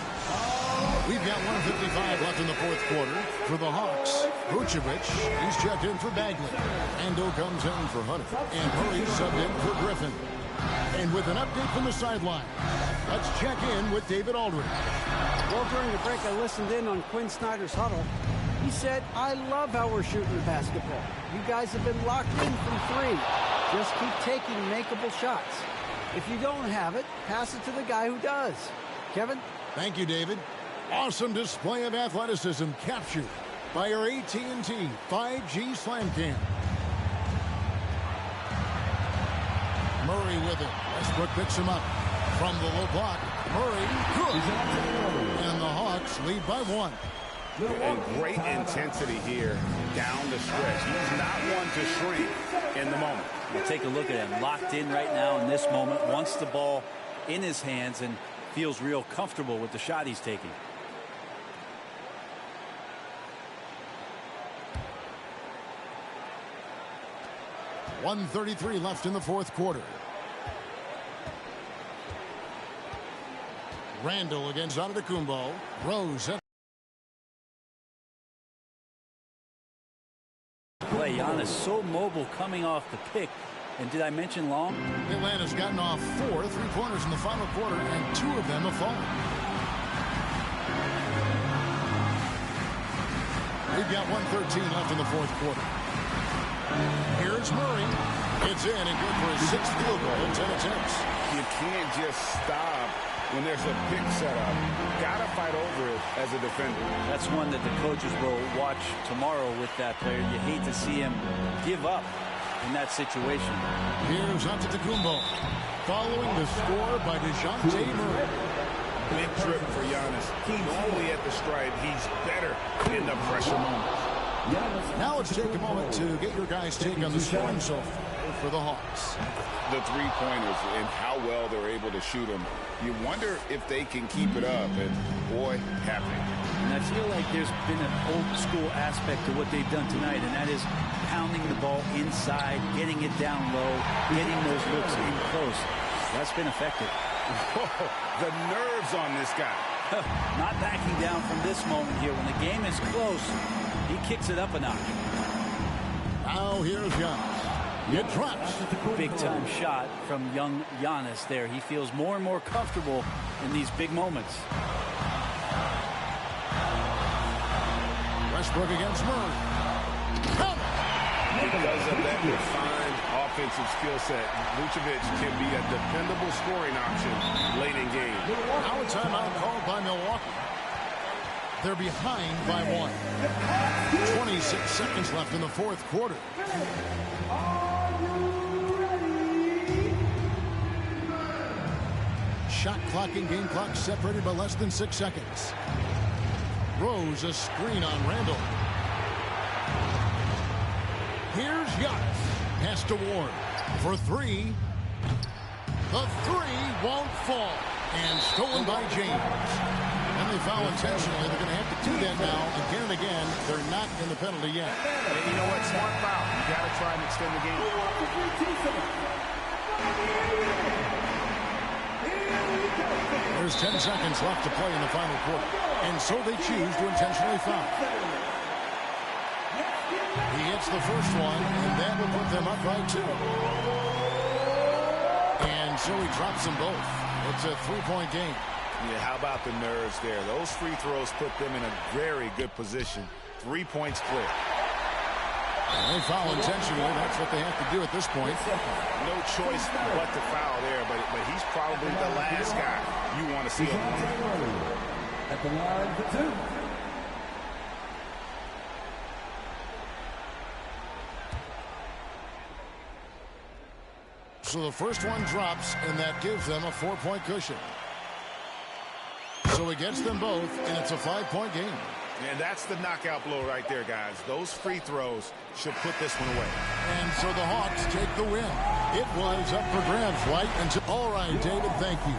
[SPEAKER 7] We've got 1:55 left in the fourth quarter for the Hawks. Vucevic, he's checked in for Bagley. Ando comes in for Hunter. And Murray subbed in for Griffin. And with an update from the sideline, let's check in with David Aldridge.
[SPEAKER 10] Well, during the break, I listened in on Quinn Snyder's huddle. He said, I love how we're shooting the basketball. You guys have been locked in from 3. Just keep taking makeable shots. If you don't have it, pass it to the guy who does. Kevin?
[SPEAKER 7] Thank you, David. Awesome display of athleticism captured by our AT&T 5G Slam Cam. Murray with it. Westbrook picks him up from the low block. Murray, good. And the Hawks lead by 1.
[SPEAKER 12] And great intensity here down the stretch. He's not one to shrink in the moment.
[SPEAKER 15] Well, take a look at him. Locked in right now in this moment. Wants the ball in his hands and feels real comfortable with the shot he's taking.
[SPEAKER 7] .133 left in the fourth quarter. Randall against Antetokounmpo. Rose.
[SPEAKER 15] Play. Giannis so mobile coming off the pick. And did I mention long?
[SPEAKER 7] Atlanta's gotten off 4 3-pointers in the final quarter, and 2 of them have fallen. We've got 1:13 left in the fourth quarter. Here's Murray. It's in and good for his 6th field goal in 10 attempts.
[SPEAKER 12] You can't just stop when there's a pick set up. Gotta fight over it as a defender.
[SPEAKER 15] That's one that the coaches will watch tomorrow with that player. You hate to see him give up in that situation.
[SPEAKER 7] Here's Antetokounmpo following the score by DeJounte Murray.
[SPEAKER 12] Big trip for Giannis. Normally at the stripe, he's better in the pressure moments.
[SPEAKER 7] Now let's take a moment to get your guys' take on the scoring so far for the Hawks.
[SPEAKER 12] The three-pointers and how well they're able to shoot them. You wonder if they can keep it up, and boy, happening.
[SPEAKER 15] And I feel like there's been an old-school aspect to what they've done tonight, and that is pounding the ball inside, getting it down low, getting those looks in close. That's been effective.
[SPEAKER 12] The nerves on this guy.
[SPEAKER 15] Not backing down from this moment here. When the game is close, he kicks it up a notch.
[SPEAKER 7] Now here's Giannis. It drops.
[SPEAKER 15] Big-time shot from young Giannis there. He feels more and more comfortable in these big moments.
[SPEAKER 7] Westbrook against Murray.
[SPEAKER 8] Because of that refined offensive skill set, Vucevic can be a dependable scoring option late in games.
[SPEAKER 7] Now a timeout called by Milwaukee. They're behind by 1. 26 seconds left in the fourth quarter. Shot clock and game clock separated by less than 6 seconds. Rose a screen on Randall. Here's Giannis. Pass to Ward for 3. The 3 won't fall. And stolen by James. And they foul intentionally. They're going to have to do that now again and again. They're not in the penalty yet.
[SPEAKER 12] And you know what? Smart foul. You got to try and extend the game.
[SPEAKER 7] There's 10 seconds left to play in the final quarter. And so they choose to intentionally foul. He hits the first one, and that will put them up by 2. And so he drops them both. It's a 3-point game.
[SPEAKER 12] Yeah, how about the nerves there? Those free throws put them in a very good position. 3 points clear.
[SPEAKER 7] And they foul intentionally. That's what they have to do at this point.
[SPEAKER 12] No choice but to foul there, but he's probably the last guy you want to see on the line.
[SPEAKER 11] At the line for 2.
[SPEAKER 7] So the first one drops, and that gives them a 4-point cushion. So it gets them both, and it's a 5-point game.
[SPEAKER 12] And that's the knockout blow right there, guys. Those free throws should put this one away.
[SPEAKER 7] And so the Hawks take the win. It was up for grabs, right? All right, David, thank you.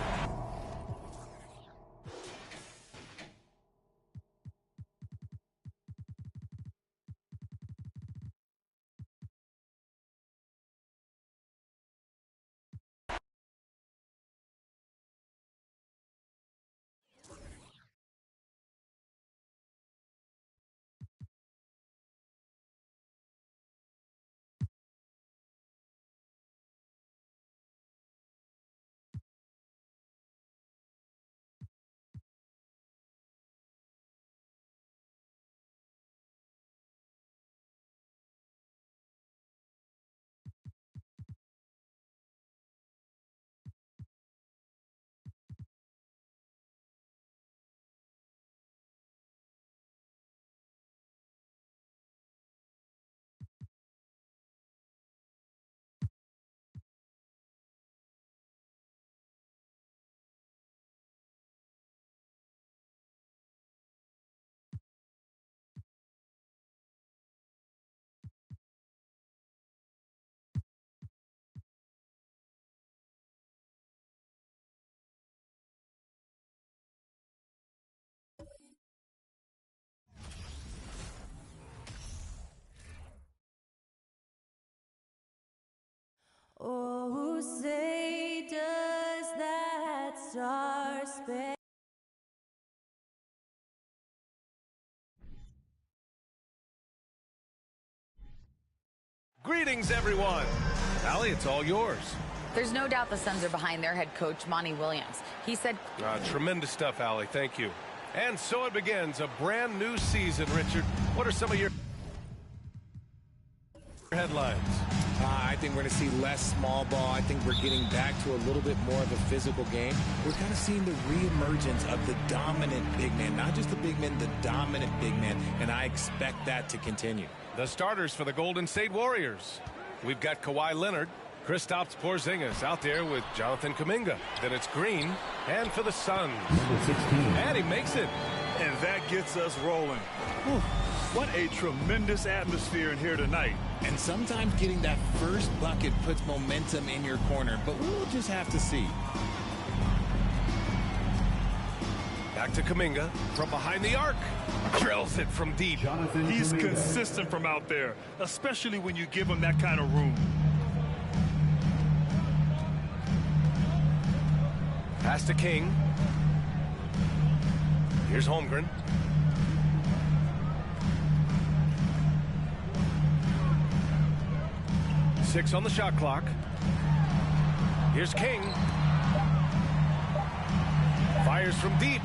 [SPEAKER 16] Oh, say does that star-spangled
[SPEAKER 3] Greetings, everyone. Allie, it's all yours.
[SPEAKER 5] There's no doubt the Suns are behind their head coach, Monty Williams. He said...
[SPEAKER 3] Tremendous stuff, Allie. Thank you. And so it begins, a brand new season, Richard. What are some of your headlines?
[SPEAKER 4] I think we're going to see less small ball. I think we're getting back to a little bit more of a physical game. We're kind of seeing the reemergence of the dominant big man, not just the big man, the dominant big man, and I expect that to continue.
[SPEAKER 3] The starters for the Golden State Warriors. We've got Kawhi Leonard, Kristaps Porzingis out there with Jonathan Kuminga. Then it's Green, and for the Suns. And he makes it.
[SPEAKER 6] And that gets us rolling. Whew. What a tremendous atmosphere in here tonight.
[SPEAKER 4] And sometimes getting that first bucket puts momentum in your corner, but we'll just have to see.
[SPEAKER 3] Back to Kuminga from behind the arc. Drills it from deep.
[SPEAKER 6] He's consistent from out there, especially when you give him that kind of room.
[SPEAKER 3] Pass to King. Here's Holmgren. Six on the shot clock. Here's King. Fires from deep.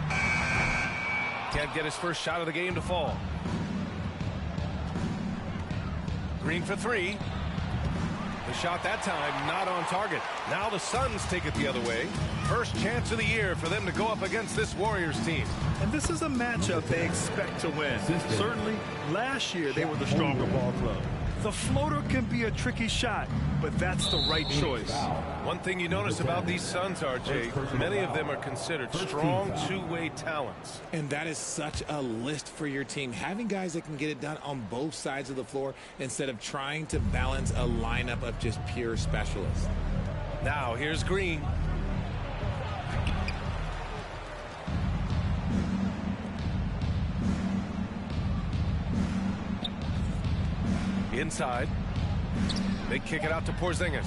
[SPEAKER 3] Can't get his first shot of the game to fall. Green for three. The shot that time not on target. Now the Suns take it the other way. First chance of the year for them to go up against this Warriors team.
[SPEAKER 6] And this is a matchup they expect to win. Certainly, last year they were the stronger ball club. The floater can be a tricky shot, but that's the right choice.
[SPEAKER 3] One thing you notice about these Suns, RJ, many of them are considered strong two-way talents.
[SPEAKER 4] And that is such a list for your team. Having guys that can get it done on both sides of the floor instead of trying to balance a lineup of just pure specialists.
[SPEAKER 3] Now here's Green. Inside. They kick it out to Porzingis.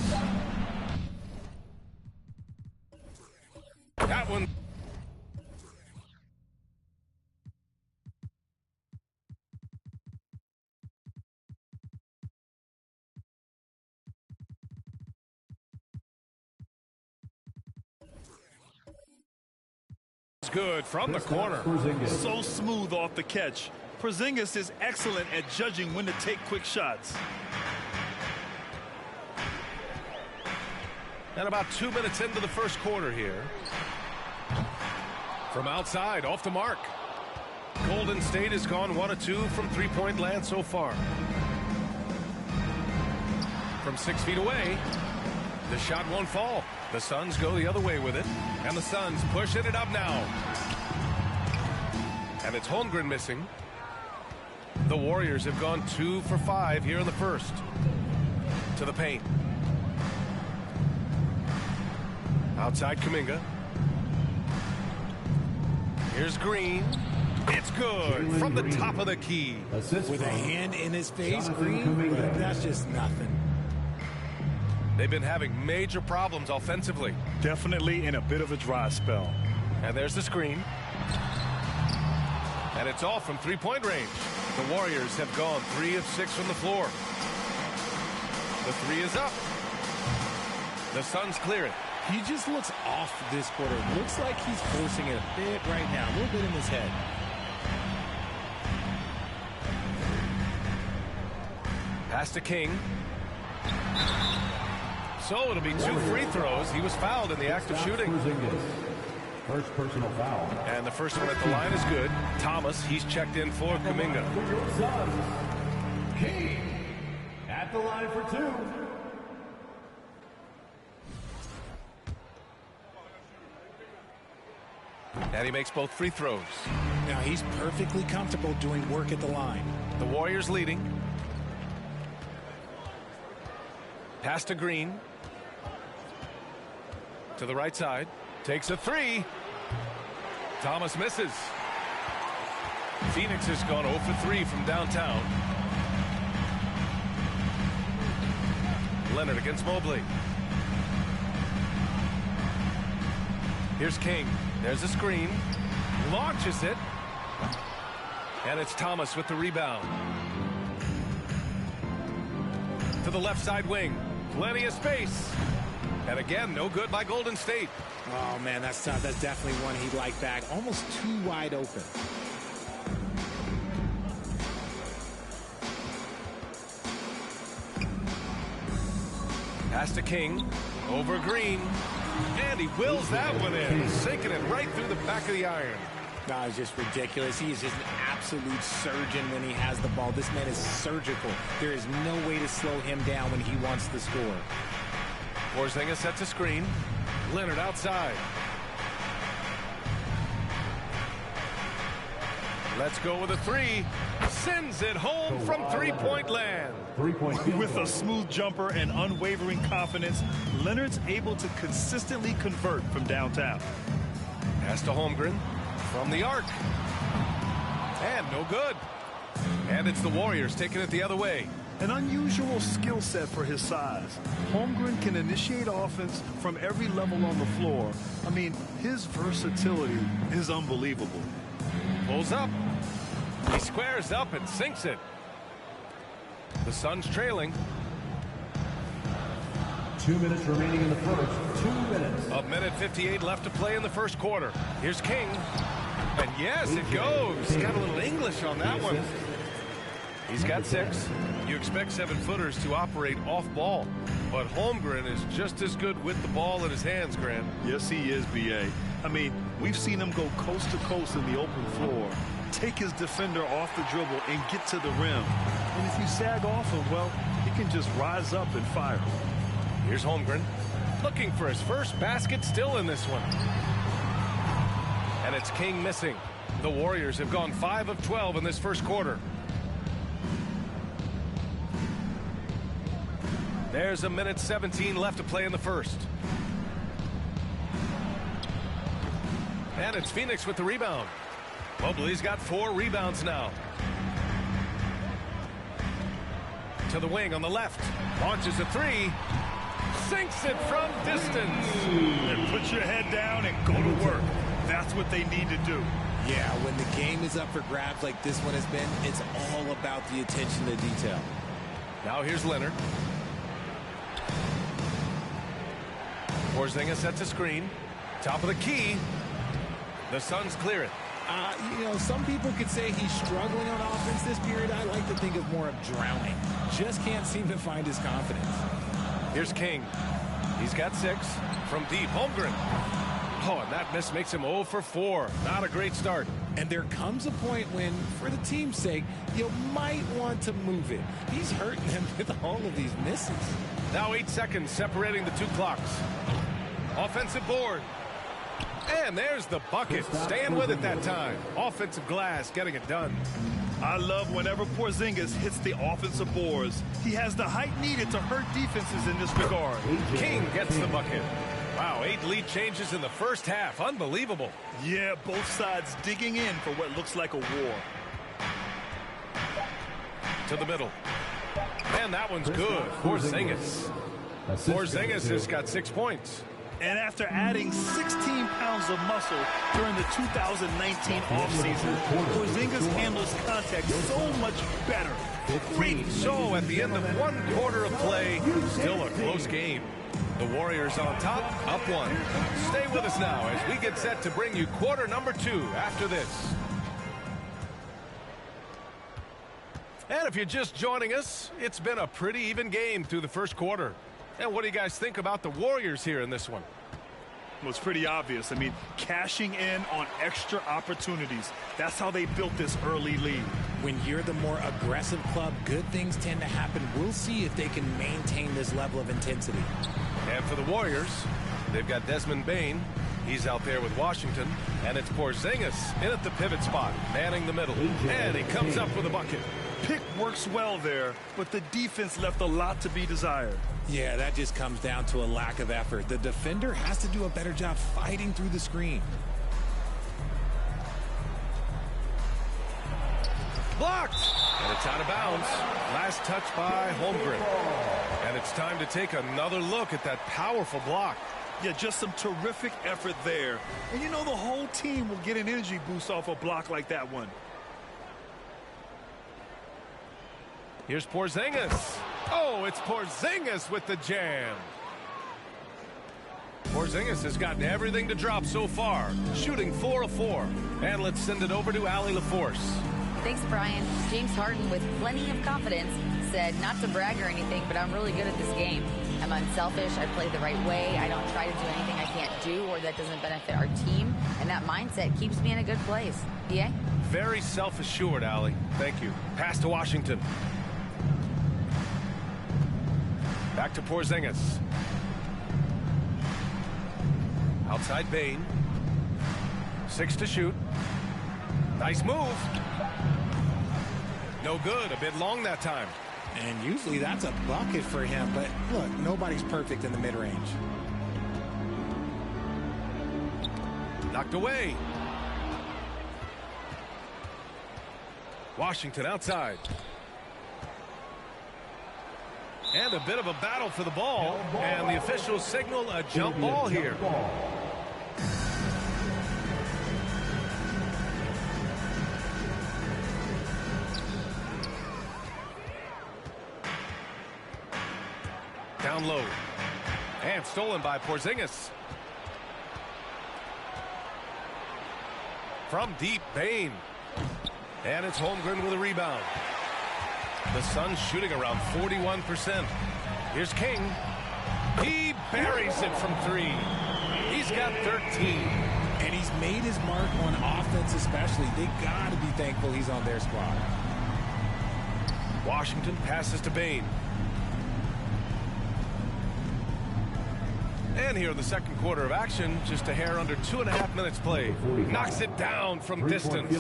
[SPEAKER 3] That one. It's good from the corner.
[SPEAKER 6] So smooth off the catch. Porzingis is excellent at judging when to take quick shots.
[SPEAKER 3] And about 2 minutes into the first quarter here. From outside, off the mark. Golden State has gone 1 of 2 from three-point land so far. From 6 feet away, the shot won't fall. The Suns go the other way with it. And the Suns pushing it up now. And it's Holmgren missing. The Warriors have gone 2 for 5 here in the first. To the paint. Outside Kuminga. Here's Green. It's good from the top of the key.
[SPEAKER 4] With a hand in his face, Green, that's just nothing.
[SPEAKER 3] They've been having major problems offensively.
[SPEAKER 6] Definitely in a bit of a dry spell.
[SPEAKER 3] And there's the screen. And it's all from three-point range. The Warriors have gone 3 of 6 from the floor. The three is up. The Suns clear it.
[SPEAKER 4] He just looks off this quarter. Looks like he's forcing it a bit right now. A little bit in his head.
[SPEAKER 3] Pass to King. So it'll be 2 free throws. He was fouled in the act of shooting.
[SPEAKER 11] First personal foul.
[SPEAKER 3] And the first one at the line is good. Thomas, he's checked in for Kuminga.
[SPEAKER 11] For your Suns, King at the line for 2.
[SPEAKER 3] And he makes both free throws.
[SPEAKER 4] Now he's perfectly comfortable doing work at the line.
[SPEAKER 3] The Warriors leading. Pass to Green. To the right side. Takes a three. Thomas misses. Phoenix has gone 0 for 3 from downtown. Leonard against Mobley. Here's King. There's a screen. Launches it. And it's Thomas with the rebound. To the left side wing. Plenty of space. And again, no good by Golden State.
[SPEAKER 4] Oh, man, that's tough. That's definitely one he'd like back. Almost too wide open.
[SPEAKER 3] Pass to King. Over Green. And he wills that one in. Sinking it right through the back of the iron.
[SPEAKER 4] No, it's just ridiculous. He is just an absolute surgeon when he has the ball. This man is surgical. There is no way to slow him down when he wants to score.
[SPEAKER 3] Porzingis sets a screen. Leonard outside. Let's go with a three. Sends it home from three-point land.
[SPEAKER 6] With a smooth jumper and unwavering confidence, Leonard's able to consistently convert from downtown.
[SPEAKER 3] Pass to Holmgren from the arc. And no good. And it's the Warriors taking it the other way.
[SPEAKER 6] An unusual skill set for his size. Holmgren can initiate offense from every level on the floor. I mean, his versatility is unbelievable.
[SPEAKER 3] Pulls up. He squares up and sinks it. The Suns trailing.
[SPEAKER 11] 2 minutes remaining in the first. 2 minutes.
[SPEAKER 3] A minute 58 left to play in the first quarter. Here's King. And yes, it goes. Got a little English on that one. He's got 6. You expect 7-footers to operate off ball, but Holmgren is just as good with the ball in his hands, Grant.
[SPEAKER 6] Yes, he is, B.A. I mean, we've seen him go coast to coast in the open floor, take his defender off the dribble and get to the rim. And if you sag off him, well, he can just rise up and fire.
[SPEAKER 3] Here's Holmgren looking for his first basket, still in this one. And it's King missing. The Warriors have gone 5 of 12 in this first quarter. There's a minute 17 left to play in the first. And it's Phoenix with the rebound. Mobley's got 4 rebounds now. To the wing on the left. Launches a 3. Sinks it from distance.
[SPEAKER 6] And put your head down and go to work. That's what they need to do.
[SPEAKER 4] Yeah, when the game is up for grabs like this one has been, it's all about the attention to detail.
[SPEAKER 3] Now here's Leonard. Porzingis sets a screen. Top of the key. The Suns clear it.
[SPEAKER 4] You know, some people could say he's struggling on offense this period. I like to think of more of drowning. Just can't seem to find his confidence.
[SPEAKER 3] Here's King. He's got 6 from deep. Holmgren. Oh, and that miss makes him 0 for 4. Not a great start.
[SPEAKER 4] And there comes a point when, for the team's sake, you might want to move it. He's hurting them with all of these misses.
[SPEAKER 3] Now 8 seconds separating the 2 clocks. Offensive board. And there's the bucket. Staying with it that time. Offensive glass getting it done.
[SPEAKER 6] I love whenever Porzingis hits the offensive boards. He has the height needed to hurt defenses in this regard.
[SPEAKER 3] King gets the bucket. Wow, 8 lead changes in the first half. Unbelievable.
[SPEAKER 6] Yeah, both sides digging in for what looks like a war.
[SPEAKER 3] To the middle. And that one's good. Porzingis. Porzingis has got 6 points.
[SPEAKER 6] And after adding 16 pounds of muscle during the 2019 offseason, Porzingis handles contact so much better.
[SPEAKER 3] Great show at the end of 1 quarter of play. Still a close game. The Warriors on top, up 1. Stay with us now as we get set to bring you quarter number 2 after this. And if you're just joining us, it's been a pretty even game through the first quarter. And what do you guys think about the Warriors here in this one?
[SPEAKER 6] Well, it's pretty obvious. I mean, cashing in on extra opportunities. That's how they built this early lead.
[SPEAKER 4] When you're the more aggressive club, good things tend to happen. We'll see if they can maintain this level of intensity.
[SPEAKER 3] And for the Warriors, they've got Desmond Bane. He's out there with Washington. And it's Porzingis in at the pivot spot, manning the middle. And he comes up with a bucket.
[SPEAKER 6] Pick works well there, but the defense left a lot to be desired.
[SPEAKER 4] Yeah, that just comes down to a lack of effort. The defender has to do a better job fighting through the screen.
[SPEAKER 3] Blocked! And it's out of bounds. Last touch by Holmgren. And it's time to take another look at that powerful block.
[SPEAKER 6] Yeah, just some terrific effort there. And you know the whole team will get an energy boost off a block like that one.
[SPEAKER 3] Here's Porzingis. Oh, it's Porzingis with the jam. Porzingis has gotten everything to drop so far, shooting 4 of 4. And let's send it over to Allie LaForce.
[SPEAKER 5] Thanks, Brian. James Harden, with plenty of confidence, said not to brag or anything, but I'm really good at this game. I'm unselfish. I play the right way. I don't try to do anything I can't do or that doesn't benefit our team. And that mindset keeps me in a good place. Yeah?
[SPEAKER 3] Very self-assured, Allie. Thank you. Pass to Washington. Back to Porzingis. Outside Bane. 6 to shoot. Nice move. No good. A bit long that time.
[SPEAKER 4] And usually that's a bucket for him. But look, nobody's perfect in the mid-range.
[SPEAKER 3] Knocked away. Washington outside. And a bit of a battle for the ball. And the officials signal a jump ball here. Down low. And stolen by Porzingis. From deep, Bane. And it's Holmgren with a rebound. The Suns shooting around 41%. Here's King. He buries it from 3. He's got 13.
[SPEAKER 4] And he's made his mark on offense especially. They got to be thankful he's on their squad.
[SPEAKER 3] Washington passes to Bane. And here in the second quarter of action, just a hair under 2.5 minutes played. Knocks it down from distance.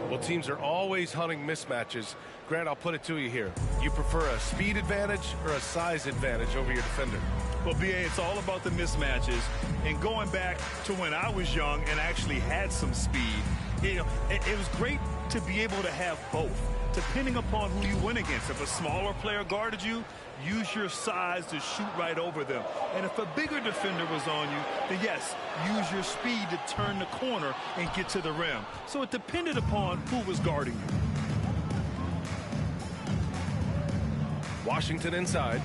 [SPEAKER 3] Well, teams are always hunting mismatches. Grant, I'll put it to you here. You prefer a speed advantage or a size advantage over your defender?
[SPEAKER 6] Well, B.A., it's all about the mismatches. And going back to when I was young and actually had some speed, you know, it was great to be able to have both, depending upon who you went against. If a smaller player guarded you, use your size to shoot right over them. And if a bigger defender was on you, then yes, use your speed to turn the corner and get to the rim. So it depended upon who was guarding you.
[SPEAKER 3] Washington inside.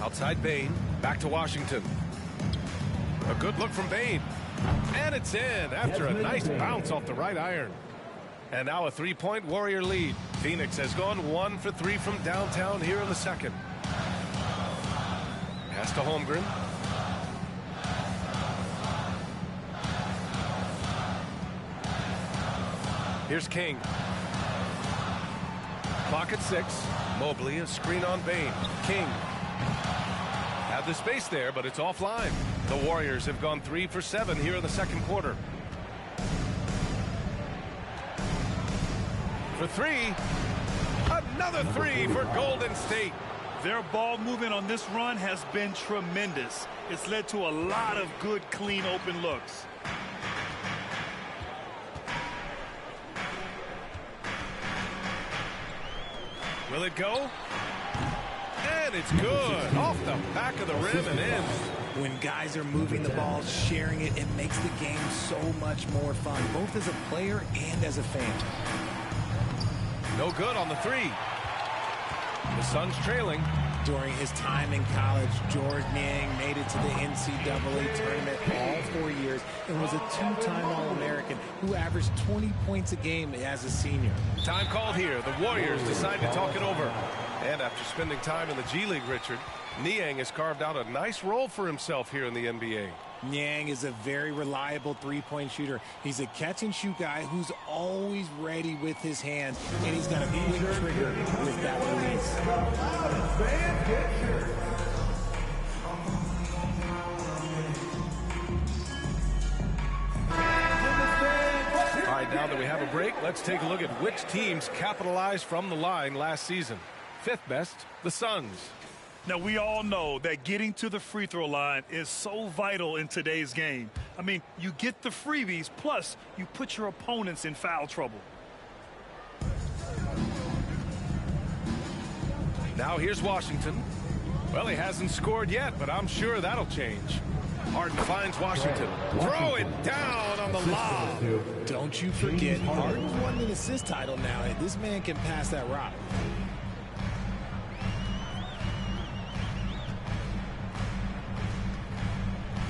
[SPEAKER 3] Outside Bane. Back to Washington. A good look from Bane. And it's in after a nice bounce off the right iron. And now a 3-point Warrior lead. Phoenix has gone 1 for 3 from downtown here in the second. Pass to Holmgren. Here's King. Clock at 6. Mobley, a screen on Bane. King. Had the space there, but it's offline. The Warriors have gone 3 for 7 here in the second quarter. For 3. Another 3 for Golden State.
[SPEAKER 6] Their ball movement on this run has been tremendous. It's led to a lot of good, clean, open looks.
[SPEAKER 3] Will it go? And it's good. Off the back of the rim and in.
[SPEAKER 4] When guys are moving the ball, sharing it, it makes the game so much more fun, both as a player and as a fan.
[SPEAKER 3] No good on the 3. The Suns trailing.
[SPEAKER 4] During his time in college, George Niang made it to the NCAA tournament all 4 years and was a 2-time All-American who averaged 20 points a game as a senior.
[SPEAKER 3] Time called here. The Warriors decide to talk it over. And after spending time in the G League, Richard, Niang has carved out a nice role for himself here in the NBA.
[SPEAKER 4] Niang is a very reliable three-point shooter. He's a catch-and-shoot guy who's always ready with his hands, and he's got a quick trigger with that release.
[SPEAKER 3] All right, now that we have a break, let's take a look at which teams capitalized from the line last season. 5th best, the Suns.
[SPEAKER 6] Now, we all know that getting to the free throw line is so vital in today's game. I mean, you get the freebies, plus you put your opponents in foul trouble.
[SPEAKER 3] Now here's Washington. Well, he hasn't scored yet, but I'm sure that'll change. Harden finds Washington. Throw it down on the lob.
[SPEAKER 4] Don't you forget, Harden's won an assist title now, and this man can pass that rock.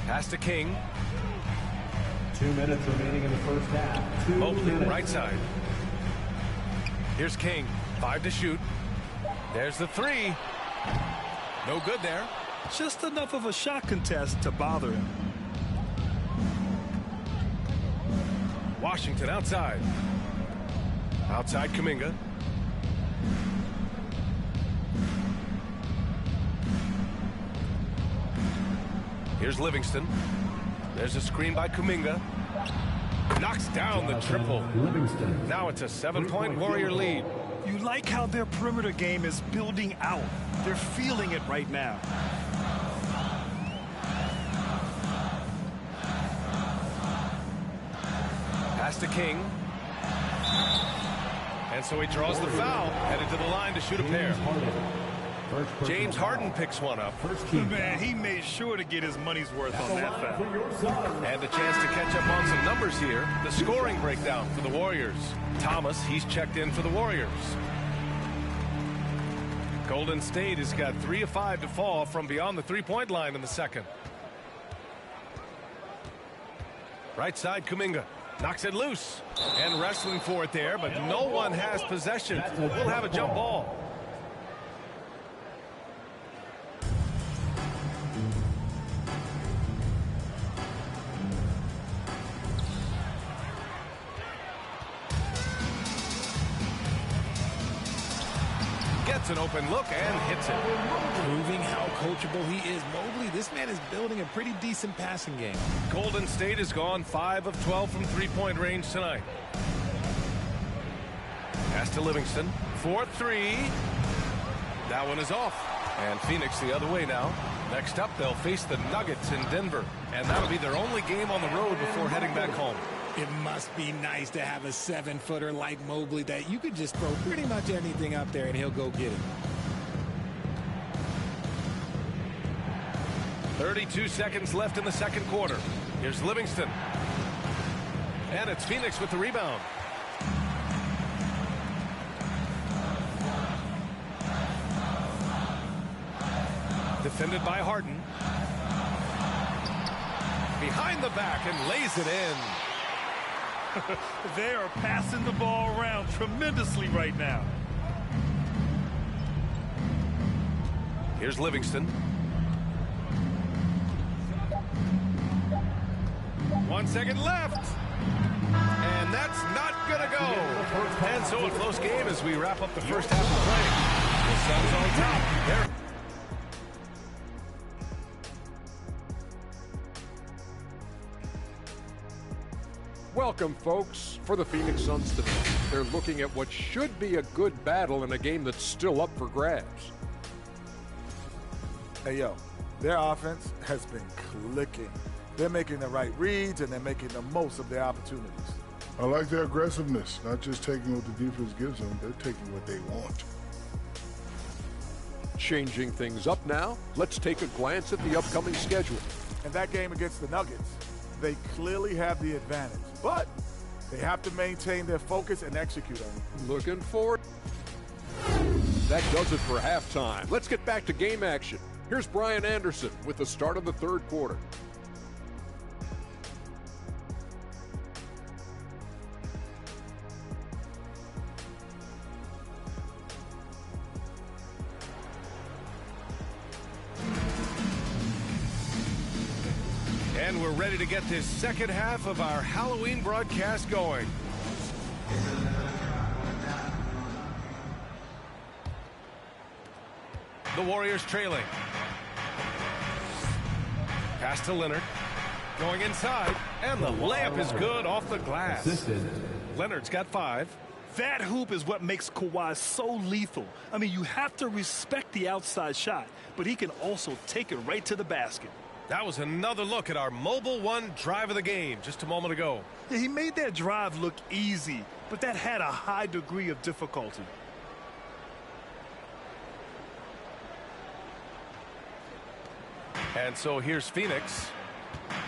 [SPEAKER 3] Pass to King.
[SPEAKER 11] 2 minutes remaining in the first half.
[SPEAKER 3] Mobley, right side. Here's King. 5 to shoot. There's the 3. No good there.
[SPEAKER 6] Just enough of a shot contest to bother him.
[SPEAKER 3] Washington outside. Outside Kuminga. Here's Livingston. There's a screen by Kuminga. Knocks down the triple. Now it's a 7-point Warrior lead.
[SPEAKER 6] You like how their perimeter game is building out. They're feeling it right now.
[SPEAKER 3] Pass to King. And so he draws the foul, headed to the line to shoot a pair. James Harden picks one up.
[SPEAKER 6] Man, he made sure to get his money's worth on that foul.
[SPEAKER 3] And a chance to catch up on some numbers here. The scoring breakdown for the Warriors. Thomas, he's checked in for the Warriors. Golden State has got 3 of 5 to fall from beyond the three-point line in the second. Right side, Kuminga. Knocks it loose. And wrestling for it there, but no one has possession. We'll have a jump ball. Gets an open look and hits it.
[SPEAKER 4] Proving how coachable he is. Mobley, this man is building a pretty decent passing game.
[SPEAKER 3] Golden State has gone 5 of 12 from three-point range tonight. Pass to Livingston. 4-3. That one is off. And Phoenix the other way now. Next up, they'll face the Nuggets in Denver. And that'll be their only game on the road before heading back home.
[SPEAKER 4] It must be nice to have a 7-footer like Mobley that you could just throw pretty much anything up there and he'll go get it.
[SPEAKER 3] 32 seconds left in the second quarter. Here's Livingston. And it's Phoenix with the rebound. Defended by Harden. Behind the back and lays it in.
[SPEAKER 6] They are passing the ball around tremendously right now.
[SPEAKER 3] Here's Livingston. 1 second left. And that's not going to go. And so a close game as we wrap up the first half of play. The Suns on top. There.
[SPEAKER 17] Welcome, folks. For the Phoenix Suns today, they're looking at what should be a good battle in a game that's still up for grabs.
[SPEAKER 18] Hey, yo, their offense has been clicking. They're making the right reads, and they're making the most of their opportunities.
[SPEAKER 19] I like their aggressiveness, not just taking what the defense gives them, they're taking what they want.
[SPEAKER 17] Changing things up now, let's take a glance at the upcoming schedule.
[SPEAKER 18] In that game against the Nuggets, they clearly have the advantage, but they have to maintain their focus and execute on it.
[SPEAKER 17] Looking forward. That does it for halftime. Let's get back to game action. Here's Brian Anderson with the start of the third quarter.
[SPEAKER 3] And we're ready to get this second half of our Halloween broadcast going. The Warriors trailing. Pass to Leonard. Going inside. And the layup is good off the glass. Leonard's got 5.
[SPEAKER 6] That hoop is what makes Kawhi so lethal. I mean, you have to respect the outside shot, but he can also take it right to the basket.
[SPEAKER 3] That was another look at our Mobile One drive of the game just a moment ago.
[SPEAKER 6] Yeah, he made that drive look easy, but that had a high degree of difficulty.
[SPEAKER 3] And so here's Phoenix.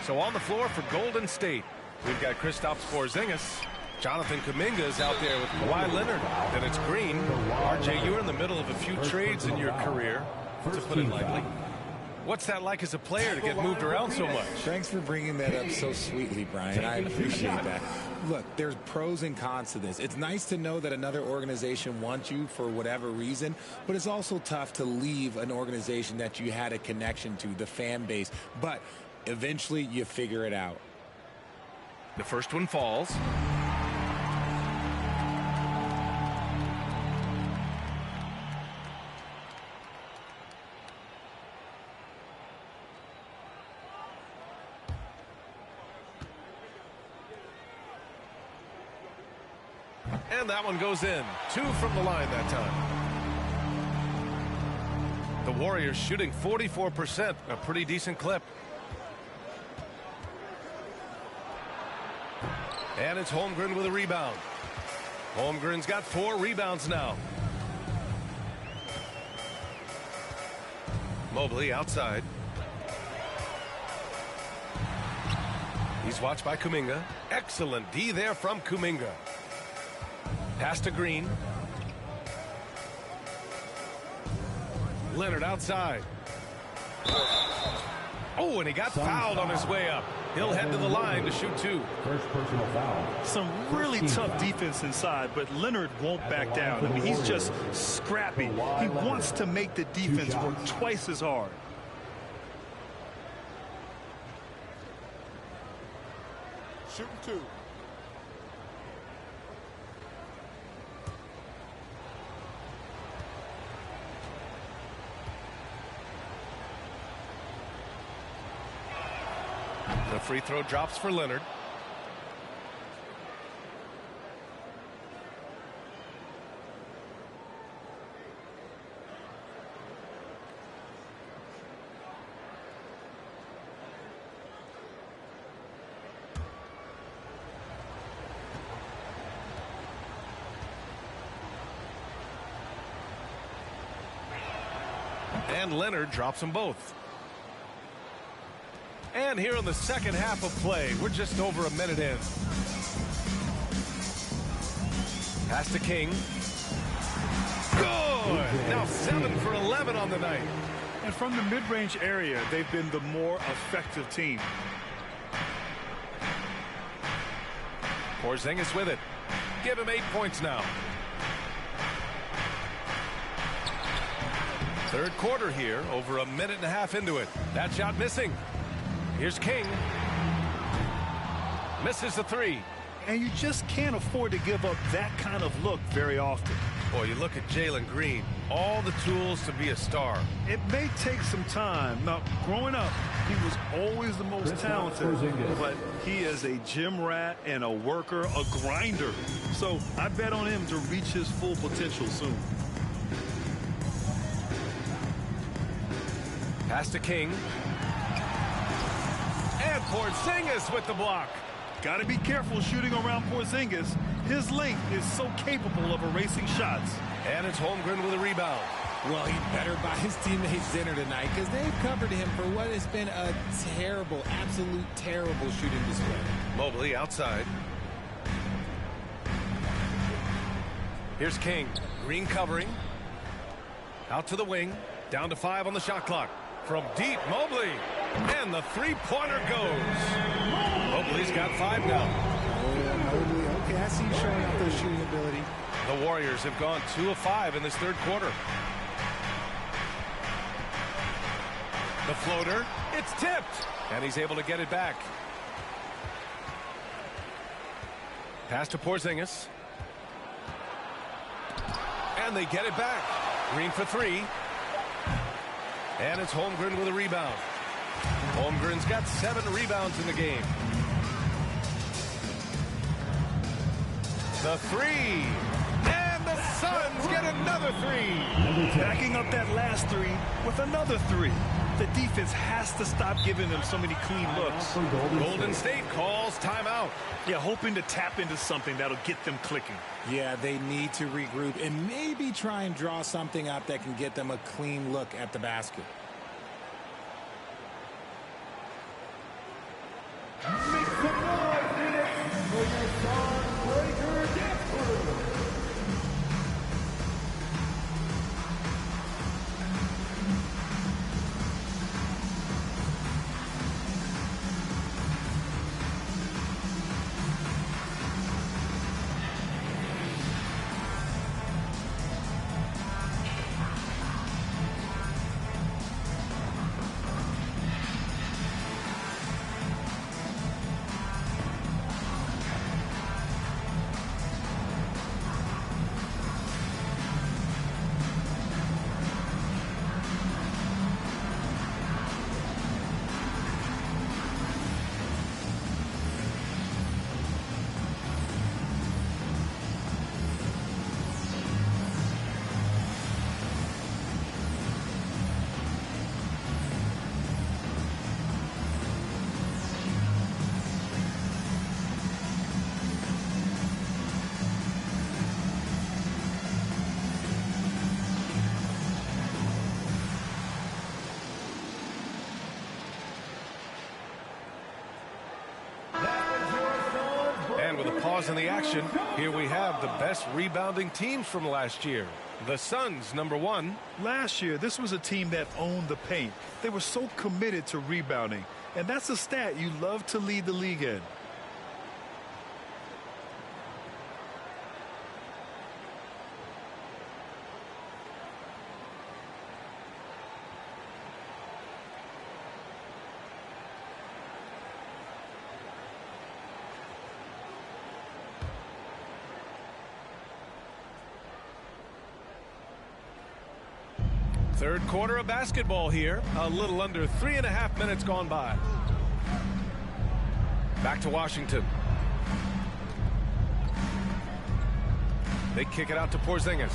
[SPEAKER 3] So on the floor for Golden State, we've got Kristaps Porzingis. Jonathan Kuminga is out there with Kawhi Leonard. Then it's Green. RJ, you're in the middle of a few trades in your career, to put it lightly. What's that like as a player to get moved around so much?
[SPEAKER 4] Thanks for bringing that up so sweetly, Brian. I appreciate that. Look, there's pros and cons to this. It's nice to know that another organization wants you for whatever reason, but it's also tough to leave an organization that you had a connection to, the fan base. But eventually you figure it out.
[SPEAKER 3] The first one falls. And that one goes in. 2 from the line that time. The Warriors shooting 44%, a pretty decent clip. And it's Holmgren with a rebound. Holmgren's got 4 rebounds now. Mobley outside. He's watched by Kuminga. Excellent D there from Kuminga. Pass to Green. Leonard outside. Oh, and he got fouled on his way up. He'll head to the line to shoot 2.
[SPEAKER 11] First personal foul.
[SPEAKER 6] Some really tough defense inside, but Leonard won't back down. I mean, he's just scrappy. He wants to make the defense work twice as hard.
[SPEAKER 18] Shooting 2.
[SPEAKER 3] The free throw drops for Leonard. And Leonard drops them both. And here in the second half of play, we're just over a minute in. Pass to King. Good! Now 7 for 11 on the night.
[SPEAKER 6] And from the mid-range area, they've been the more effective team.
[SPEAKER 3] Porzingis with it. Give him 8 points now. Third quarter here, over a minute and a half into it. That shot missing. Here's King. Misses the 3.
[SPEAKER 6] And you just can't afford to give up that kind of look very often.
[SPEAKER 3] Boy, you look at Jalen Green. All the tools to be a star.
[SPEAKER 6] It may take some time. Now, growing up, he was always the most talented. But he is a gym rat and a worker, a grinder. So I bet on him to reach his full potential soon.
[SPEAKER 3] Pass to King. And Porzingis with the block.
[SPEAKER 6] Got to be careful shooting around Porzingis. His length is so capable of erasing shots.
[SPEAKER 3] And it's Holmgren with a rebound.
[SPEAKER 4] Well, he better buy his teammates dinner tonight because they've covered him for what has been a terrible, absolute terrible shooting display.
[SPEAKER 3] Mobley outside. Here's King. Green covering. Out to the wing. Down to 5 on the shot clock. From deep, Mobley. And the three-pointer goes. Mobley's got 5 now.
[SPEAKER 4] Mobley, okay, I see you showing off those shooting ability.
[SPEAKER 3] The Warriors have gone 2 of 5 in this third quarter. The floater, it's tipped. And he's able to get it back. Pass to Porzingis. And they get it back. Green for 3. And it's Holmgren with a rebound. Holmgren's got 7 rebounds in the game. The 3. And the Suns get another 3.
[SPEAKER 6] Backing up that last 3 with another 3. The defense has to stop giving them so many clean looks.
[SPEAKER 3] Golden State calls timeout.
[SPEAKER 6] Yeah, hoping to tap into something that'll get them clicking.
[SPEAKER 4] Yeah, they need to regroup and maybe try and draw something up that can get them a clean look at the basket.
[SPEAKER 11] Make some noise, Phoenix, for your Stormbreaker dance crew.
[SPEAKER 3] And with a pause in the action, here we have the best rebounding teams from last year. The Suns, number 1.
[SPEAKER 6] Last year, this was a team that owned the paint. They were so committed to rebounding, and that's a stat you love to lead the league in.
[SPEAKER 3] Third quarter of basketball here. A little under 3.5 minutes gone by. Back to Washington. They kick it out to Porzingis.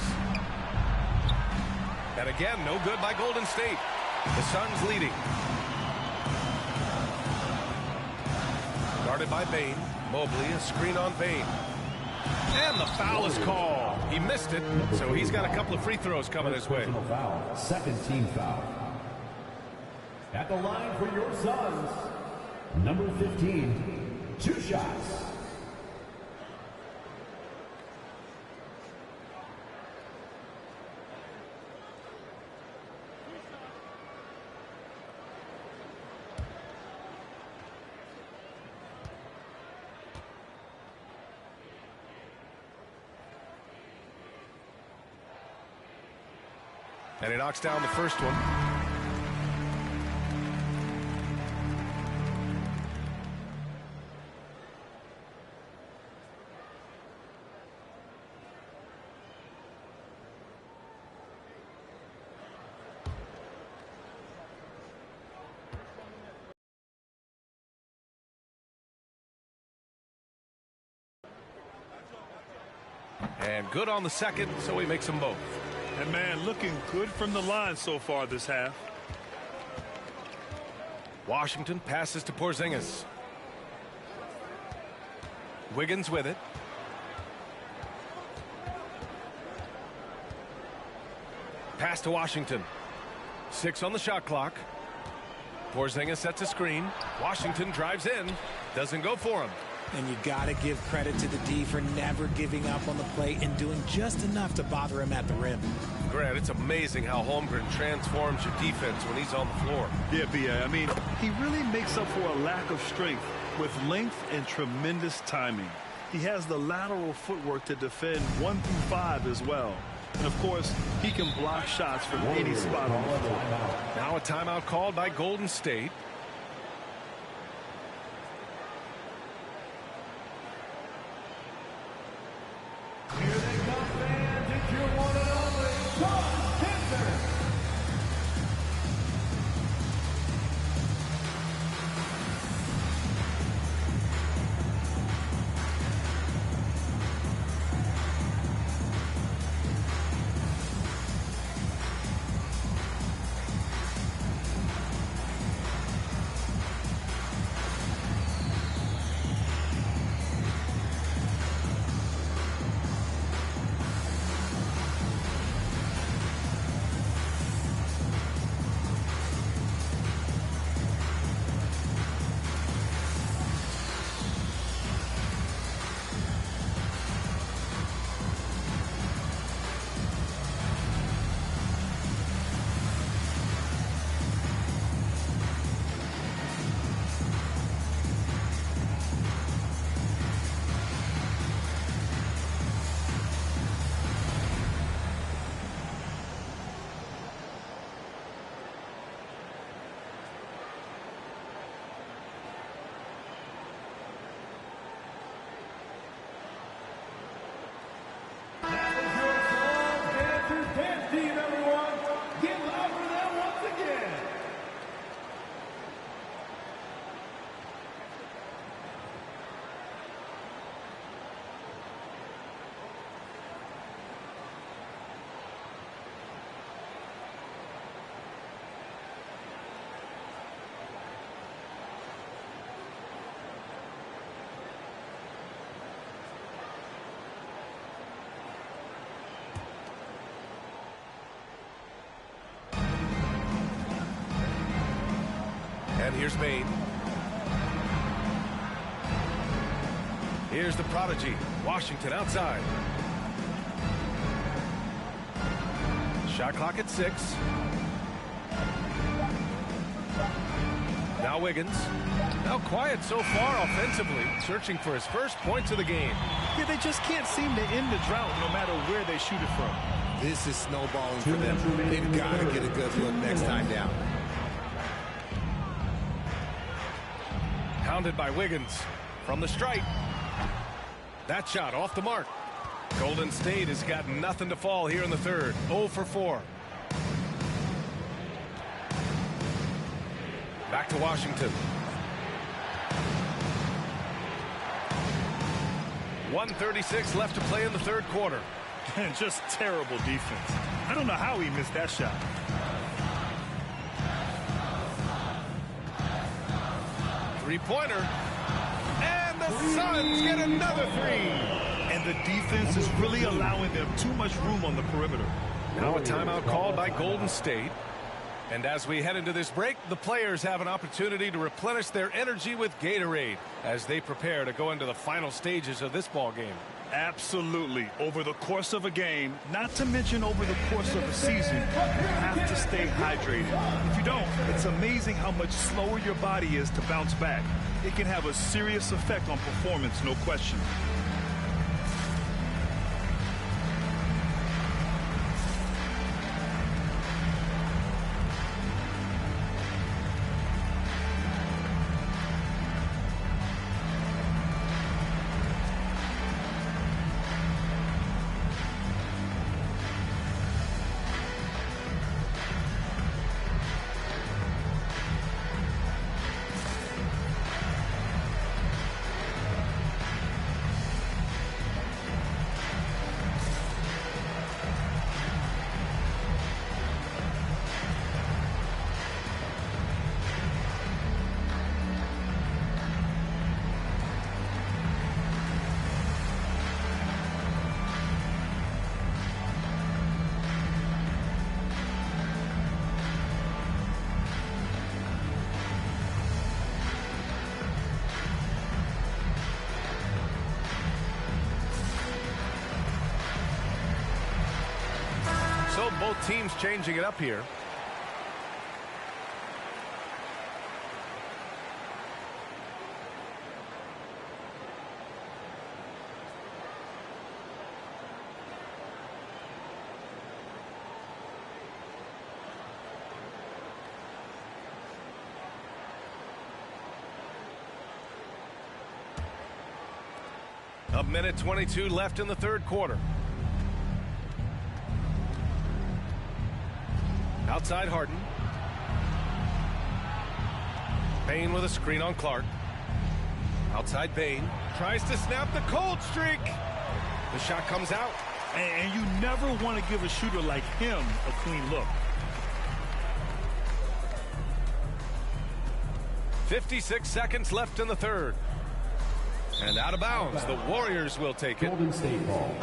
[SPEAKER 3] And again, no good by Golden State. The Suns leading. Guarded by Bane. Mobley, a screen on Bane. And the foul is called. He missed it, so he's got a couple of free throws coming his way.
[SPEAKER 11] Foul. Second team foul. At the line for your Suns, number 15, 2 shots.
[SPEAKER 3] And he knocks down the first one. And good on the second, so he makes them both.
[SPEAKER 6] And man, looking good from the line so far this half.
[SPEAKER 3] Washington passes to Porzingis. Wiggins with it. Pass to Washington. 6 on the shot clock. Porzingis sets a screen. Washington drives in. Doesn't go for him.
[SPEAKER 4] And you got to give credit to the D for never giving up on the play and doing just enough to bother him at the rim.
[SPEAKER 3] Grant, it's amazing how Holmgren transforms your defense when he's on the floor.
[SPEAKER 6] Yeah, B.A. I mean, he really makes up for a lack of strength with length and tremendous timing. He has the lateral footwork to defend 1 through 5 as well. And, of course, he can block shots from any spot on the floor.
[SPEAKER 3] Now a timeout called by Golden State. And here's Bane. Here's the prodigy. Washington outside. Shot clock at 6. Now Wiggins. Now quiet so far offensively, searching for his first points of the game.
[SPEAKER 6] Yeah, they just can't seem to end the drought no matter where they shoot it from.
[SPEAKER 4] This is snowballing for them. They've got to get a good look next time down.
[SPEAKER 3] Pounded by Wiggins from the stripe. That shot off the mark. Golden State has got nothing to fall here in the third. 0 for 4. Back to Washington. 1:36 left to play in the third quarter.
[SPEAKER 6] And just terrible defense. I don't know how he missed that shot.
[SPEAKER 3] Three-pointer. And the Suns get another 3.
[SPEAKER 6] And the defense is really allowing them too much room on the perimeter.
[SPEAKER 3] Now a timeout called by Golden State. And as we head into this break, the players have an opportunity to replenish their energy with Gatorade as they prepare to go into the final stages of this ball game.
[SPEAKER 6] Absolutely. Over the course of a game, not to mention over the course of a season, you have to stay hydrated. If you don't, it's amazing how much slower your body is to bounce back. It can have a serious effect on performance, no question.
[SPEAKER 3] So both teams changing it up here. A minute 22 left in the third quarter. Outside Harden. Bane with a screen on Clark. Outside Bane. Tries to snap the cold streak. The shot comes out.
[SPEAKER 6] And you never want to give a shooter like him a clean look.
[SPEAKER 3] 56 seconds left in the third. And out of bounds. The Warriors will take it.
[SPEAKER 11] Golden State ball.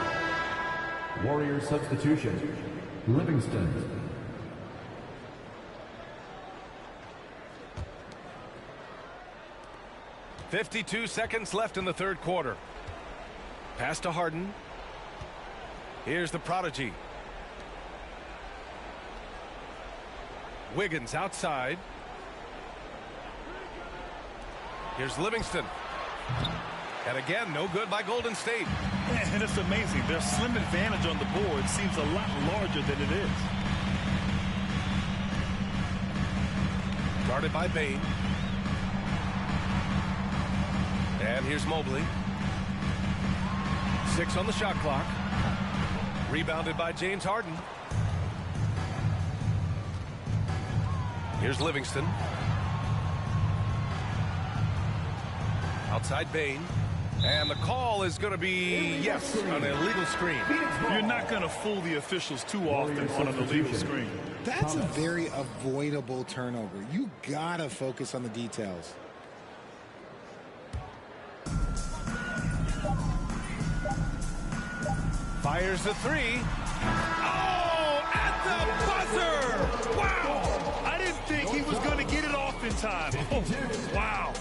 [SPEAKER 11] Warriors substitution. Livingston.
[SPEAKER 3] 52 seconds left in the third quarter. Pass to Harden. Here's the prodigy. Wiggins outside. Here's Livingston. And again, no good by Golden State.
[SPEAKER 6] And it's amazing. Their slim advantage on the board seems a lot larger than it is.
[SPEAKER 3] Guarded by Bane. And here's Mobley. 6 on the shot clock. Rebounded by James Harden. Here's Livingston. Outside Bane. And the call is going to be, yes, an illegal screen.
[SPEAKER 6] You're not going to fool the officials too often on an illegal screen.
[SPEAKER 4] That's a very avoidable turnover. You got to focus on the details.
[SPEAKER 3] Fires the three.
[SPEAKER 6] Oh, at the buzzer! Wow! I didn't think he was going to get it off in time. Oh, wow.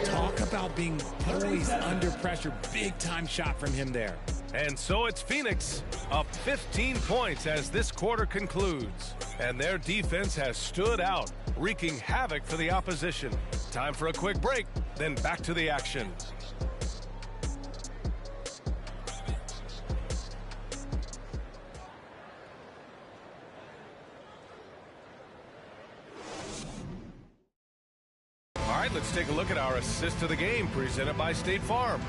[SPEAKER 4] Talk about being poised under pressure. Big time shot from him there.
[SPEAKER 3] And so it's Phoenix up 15 points as this quarter concludes. And their defense has stood out, wreaking havoc for the opposition. Time for a quick break, then back to the action. All right, let's take a look at our assist of the game presented by State Farm.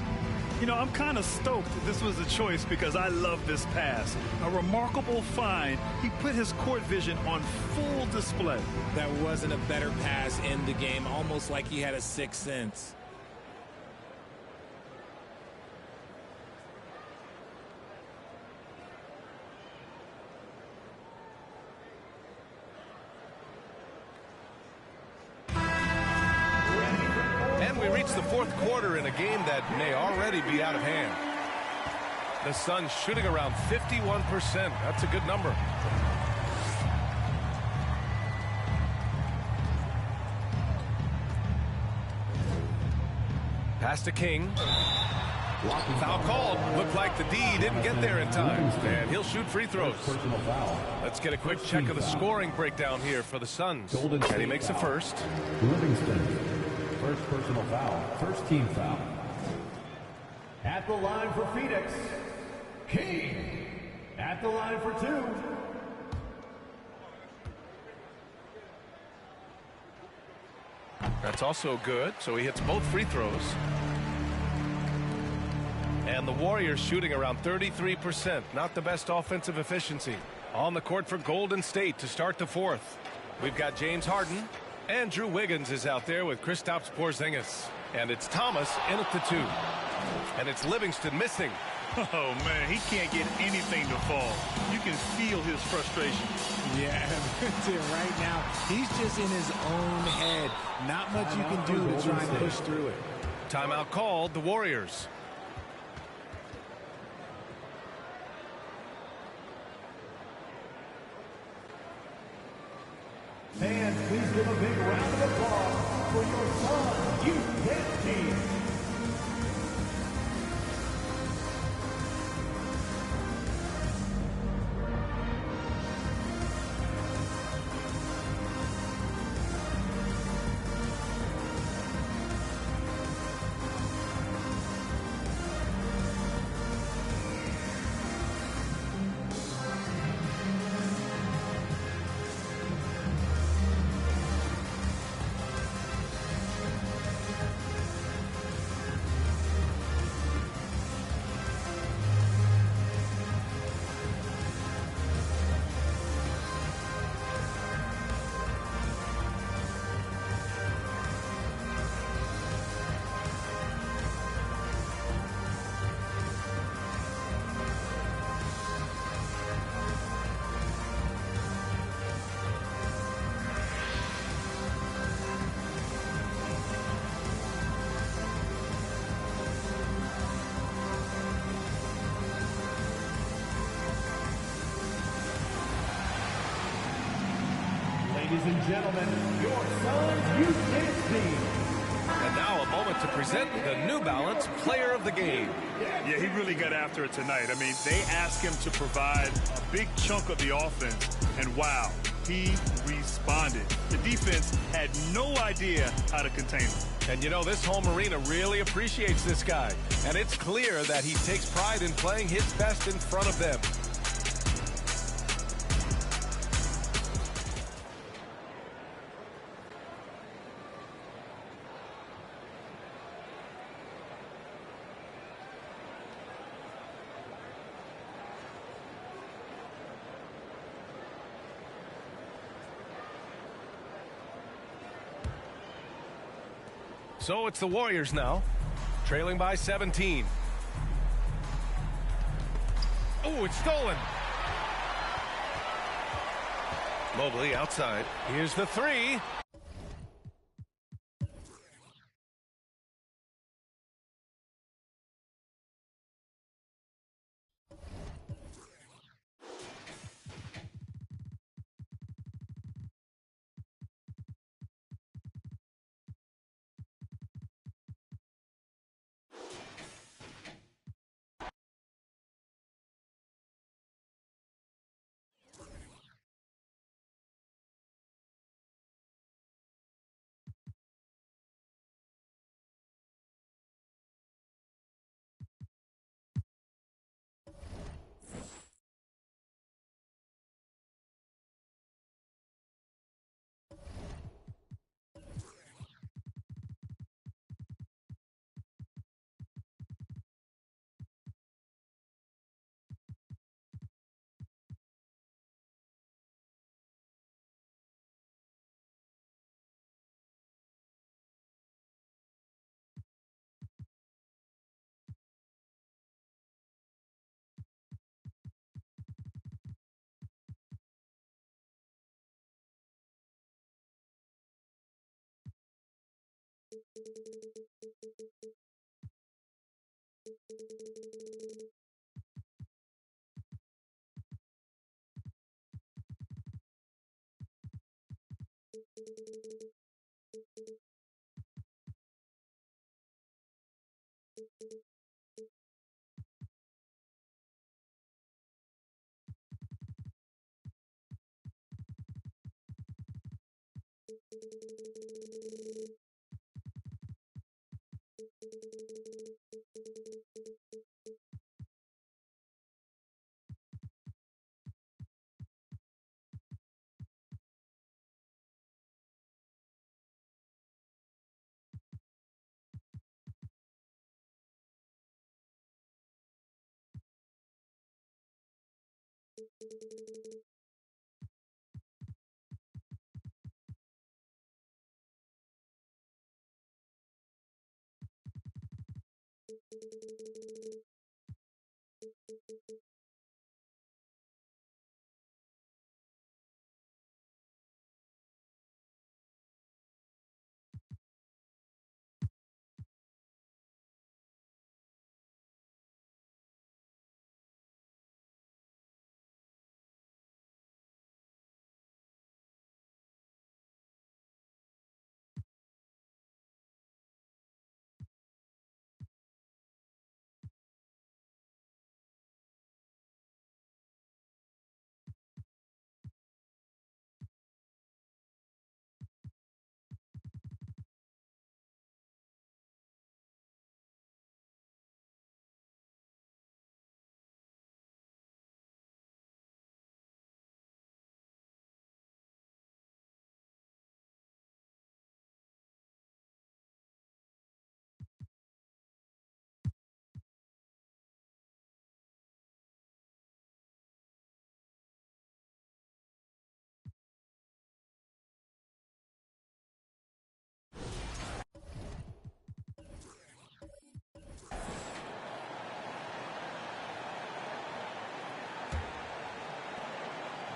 [SPEAKER 6] You know, I'm kind of stoked this was a choice because I love this pass. A remarkable find. He put his court vision on full display.
[SPEAKER 4] That wasn't a better pass in the game, almost like he had a sixth sense.
[SPEAKER 3] The fourth quarter in a game that may already be out of hand. The Suns shooting around 51%. That's a good number. Pass to King. Foul called. Looked like the D didn't get there in time. And he'll shoot free throws. Let's get a quick check of the scoring breakdown here for the Suns. And he makes the first.
[SPEAKER 11] Livingston. First personal foul. First team foul. At the line for Phoenix, King. At the line for 2.
[SPEAKER 3] That's also good. So he hits both free throws. And the Warriors shooting around 33%. Not the best offensive efficiency. On the court for Golden State to start the fourth. We've got James Harden. Andrew Wiggins is out there with Kristaps Porzingis. And it's Thomas in at the 2. And it's Livingston missing.
[SPEAKER 6] Oh, man, he can't get anything to fall. You can feel his frustration.
[SPEAKER 4] Yeah, right now, he's just in his own head. Not much you can do to try and push through it.
[SPEAKER 3] Timeout called, the Warriors.
[SPEAKER 11] Fans, please give a big round of applause for your Suns Youth Dance Team. Ladies and gentlemen, your Suns Youth Dance Team.
[SPEAKER 3] And now a moment to present the New Balance Player of the Game.
[SPEAKER 6] Yeah, he really got after it tonight. I mean, they asked him to provide a big chunk of the offense, and wow, he responded. The defense had no idea how to contain him.
[SPEAKER 3] And you know, this home arena really appreciates this guy. And it's clear that he takes pride in playing his best in front of them. So it's the Warriors now, trailing by 17. Oh, it's stolen. Mobley outside. Here's the 3.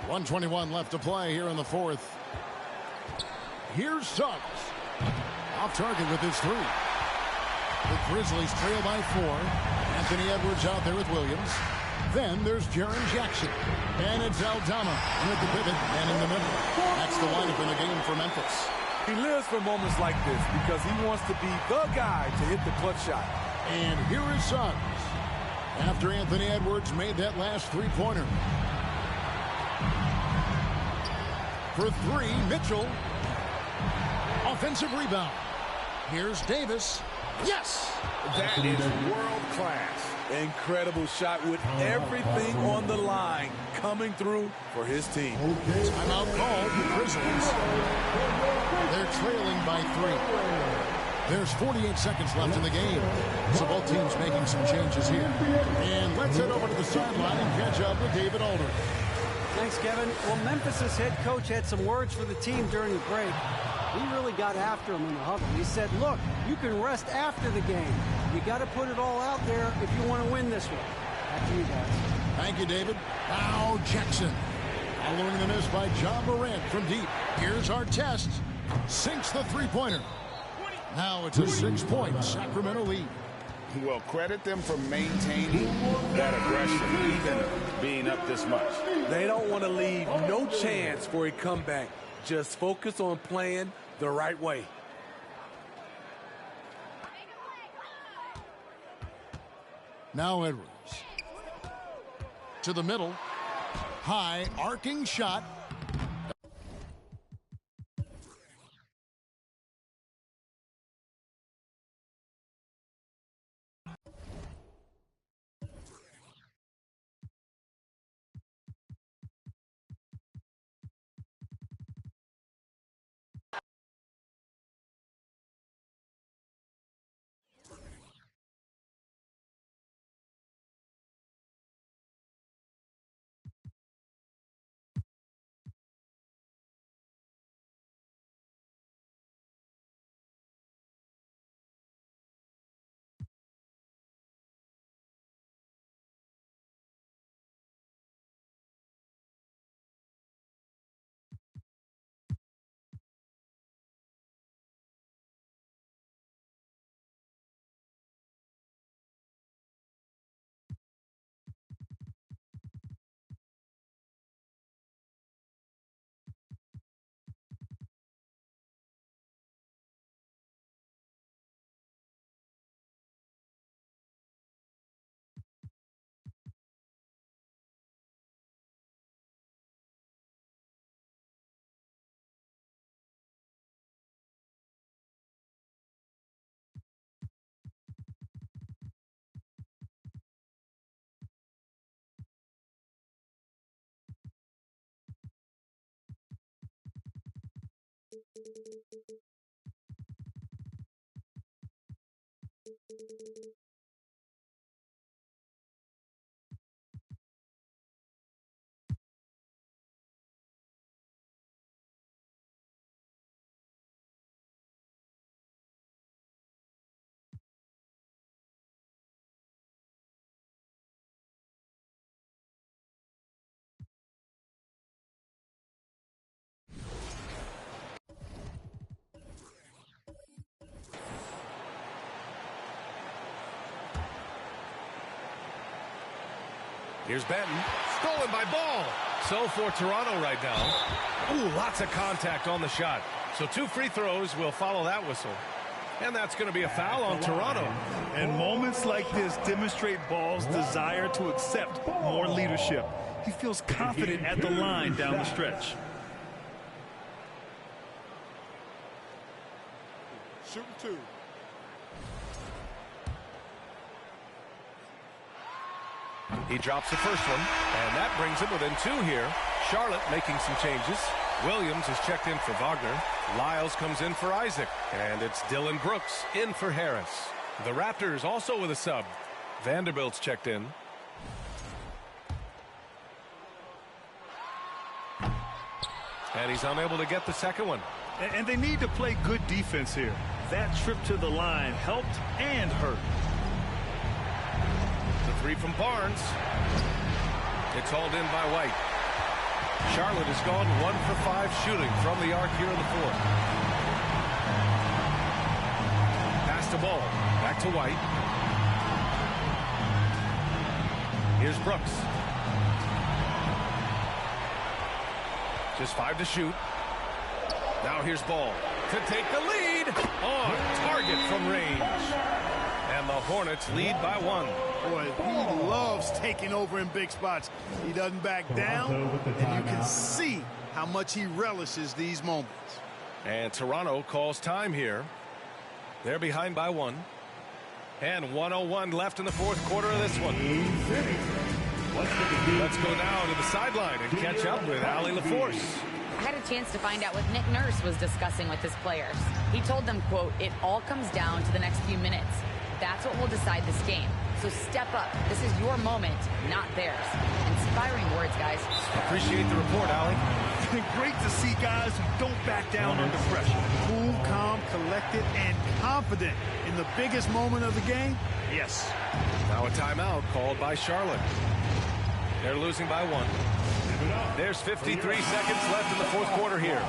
[SPEAKER 7] .121 left to play here in the fourth. Here's Suggs. Off target with his three. The Grizzlies trail by 4. Anthony Edwards out there with Williams. Then there's Jaren Jackson. And it's Aldama with the pivot and in the middle. That's the lineup in the game for Memphis.
[SPEAKER 9] He lives for moments like this because he wants to be the guy to hit the clutch shot.
[SPEAKER 7] And here is Suggs. After Anthony Edwards made that last three-pointer. For 3, Mitchell. Offensive rebound. Here's Davis. Yes!
[SPEAKER 8] That is world class.
[SPEAKER 9] Incredible shot with everything on the line coming through for his team.
[SPEAKER 7] Timeout called the Grizzlies. They're trailing by 3. There's 48 seconds left in the game. So both teams making some changes here. And let's head over to the sideline and catch up with David Aldridge.
[SPEAKER 10] Thanks, Kevin. Well, Memphis' head coach had some words for the team during the break. He really got after him in the huddle. He said, look, you can rest after the game. You got to put it all out there if you want to win this one. Back to you guys.
[SPEAKER 7] Thank you, David. Now Jackson. Following the miss by John Morant from deep. Here's our test. Sinks the three-pointer. Now it's a 6-point Sacramento lead.
[SPEAKER 12] Well, credit them for maintaining that aggression, even being up this much.
[SPEAKER 9] They don't want to leave no chance for a comeback. Just focus on playing the right way.
[SPEAKER 7] Now Edwards. To the middle. High, arcing shot.
[SPEAKER 3] Here's Benton. Stolen by Ball. So for Toronto right now. Ooh, lots of contact on the shot. So 2 free throws will follow that whistle. And that's going to be a foul on Toronto.
[SPEAKER 6] And moments like this demonstrate Ball's desire to accept more leadership. He feels confident at the line down the stretch.
[SPEAKER 18] Shooting 2.
[SPEAKER 3] He drops the first one, and that brings him within 2 here. Charlotte making some changes. Williams is checked in for Wagner. Lyles comes in for Isaac, and it's Dillon Brooks in for Harris. The Raptors also with a sub. Vanderbilt's checked in. And he's unable to get the second one.
[SPEAKER 6] And they need to play good defense here. That trip to the line helped and hurt.
[SPEAKER 3] The 3 from Barnes. It's hauled in by White. Charlotte has gone 1 for 5 shooting from the arc here in the 4th. Pass the ball. Back to White. Here's Brooks. Just 5 to shoot. Now here's Ball to take the lead. On target from range. And the Hornets lead by 1.
[SPEAKER 20] Boy, he loves taking over in big spots. He doesn't back down, and you can see how much he relishes these moments.
[SPEAKER 3] And Toronto calls time here. They're behind by 1. And 1:01 left in the 4th quarter of this one. Let's go now to the sideline and catch up with Allie LaForce.
[SPEAKER 5] I had a chance to find out what Nick Nurse was discussing with his players. He told them, quote, "It all comes down to the next few minutes. That's what will decide this game. So step up. This is your moment, not theirs." Inspiring words, guys.
[SPEAKER 3] Appreciate the report, Allie.
[SPEAKER 20] Great to see guys who don't back down under pressure. Cool, calm, collected, and confident in the biggest moment of the game. Yes.
[SPEAKER 3] Now a timeout called by Charlotte. They're losing by 1. There's 53 seconds left in the 4th quarter here.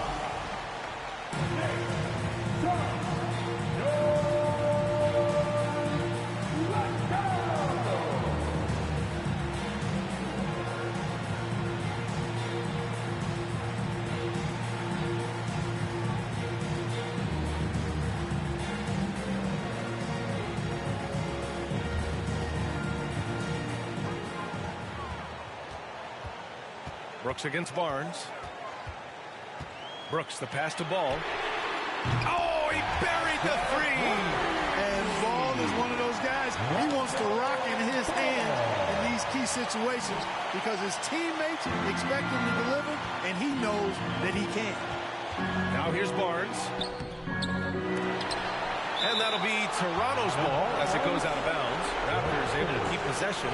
[SPEAKER 3] Brooks against Barnes. Brooks, the pass to Ball. Oh, he buried the 3.
[SPEAKER 20] And Ball is one of those guys, he wants to rock in his hands in these key situations because his teammates expect him to deliver, and he knows that he can.
[SPEAKER 3] Now here's Barnes. And that'll be Toronto's ball as it goes out of bounds. Raptors able to keep possession.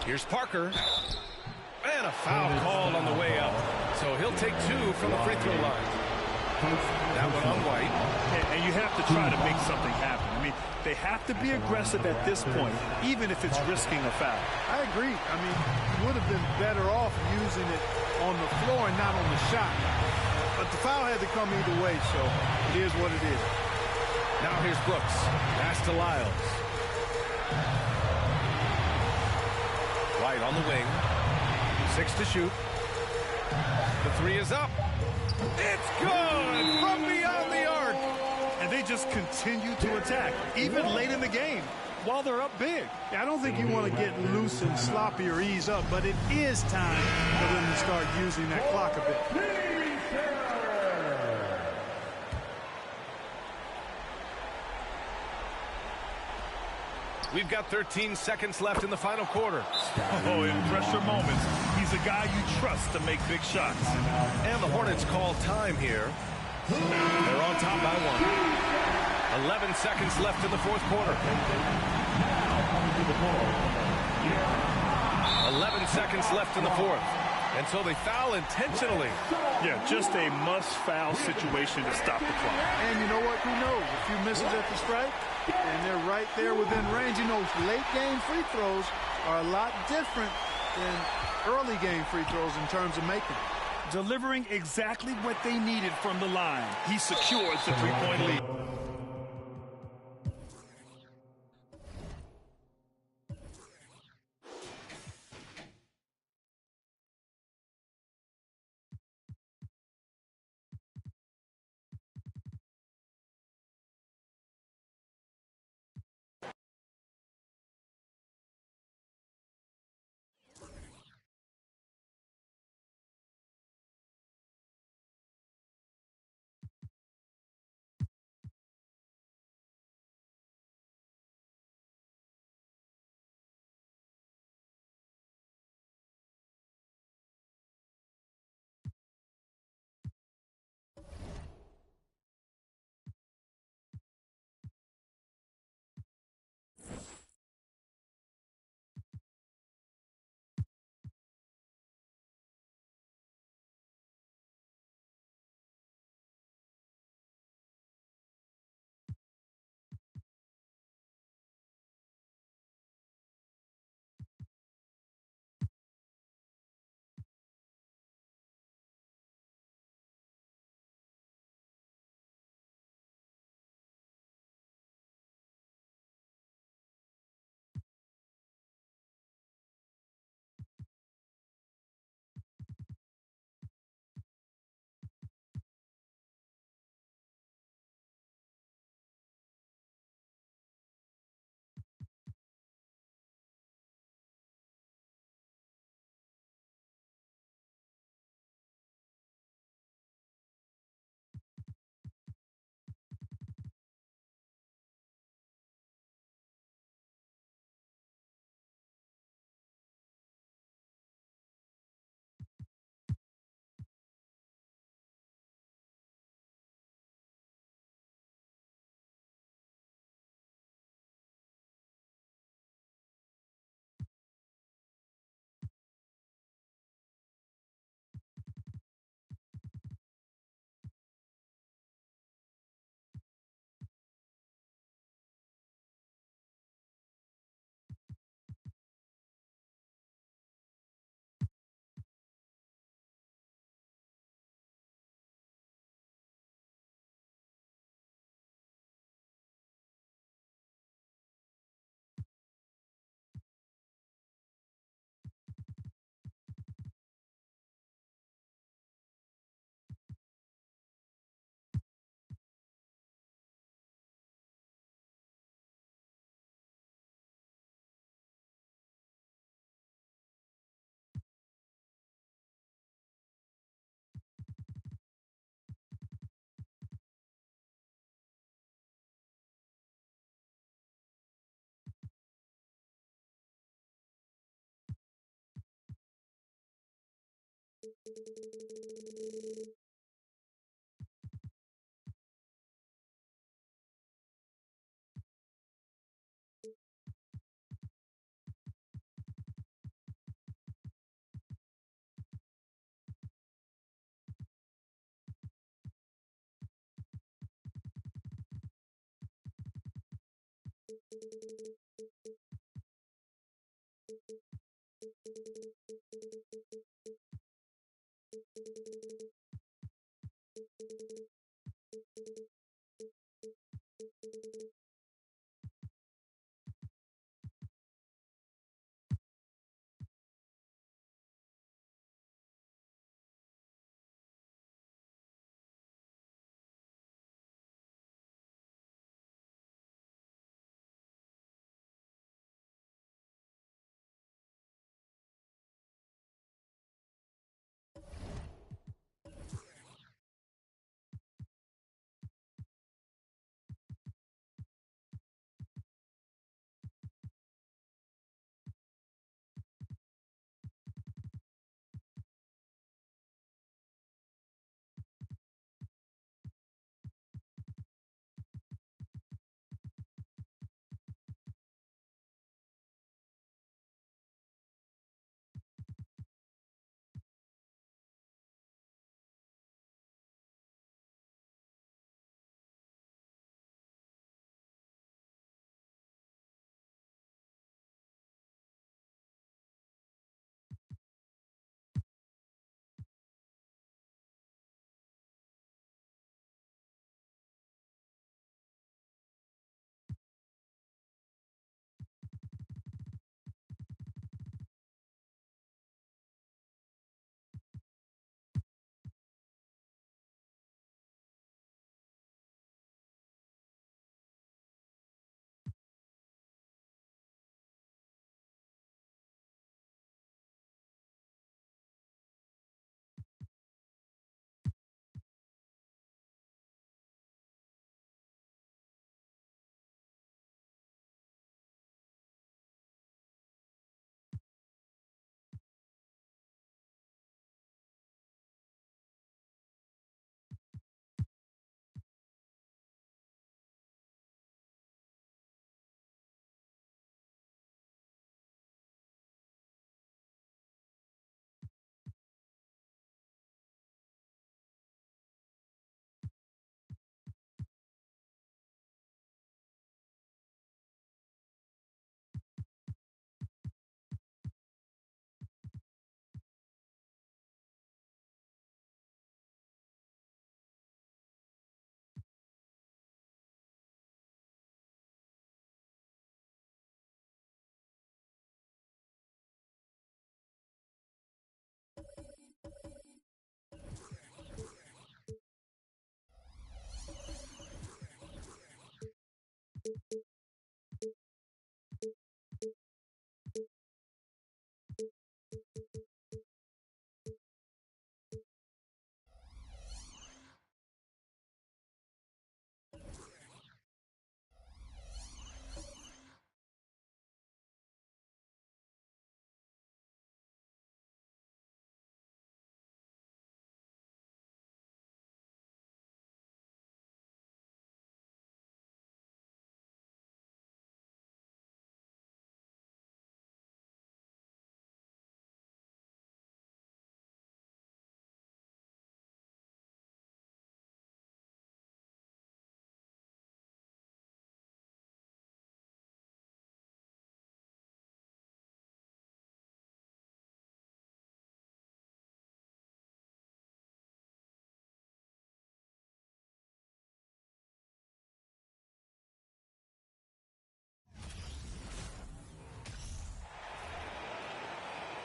[SPEAKER 3] Here's Parker. And a foul called on the way up. So he'll take 2 from the free throw line. That one on White.
[SPEAKER 6] And you have to try to make something happen. I mean, they have to be aggressive at this point, even if it's risking a foul.
[SPEAKER 20] I agree. I mean, you would have been better off using it on the floor and not on the shot. But the foul had to come either way, so it is what it is.
[SPEAKER 3] Now here's Brooks. Pass to Lyles. White on the wing. 6 to shoot. The 3 is up. It's good from beyond the arc.
[SPEAKER 6] And they just continue to attack, even late in the game, while they're up big.
[SPEAKER 20] I don't think you want to get loose and sloppy or ease up, but it is time for them to start using that clock a bit.
[SPEAKER 3] We've got 13 seconds left in the final quarter.
[SPEAKER 6] Oh, in pressure moments, he's a guy you trust to make big shots.
[SPEAKER 3] And the Hornets call time here. They're on top by 1. 11 seconds left in the fourth quarter. 11 seconds left in the fourth. And so they foul intentionally.
[SPEAKER 6] Yeah, just a must-foul situation to stop the clock.
[SPEAKER 20] And you know what? Who knows? A few misses at the strike, and they're right there within range. You know, late-game free throws are a lot different than early-game free throws in terms of making.
[SPEAKER 6] Delivering exactly what they needed from the line. He secures the three-point lead.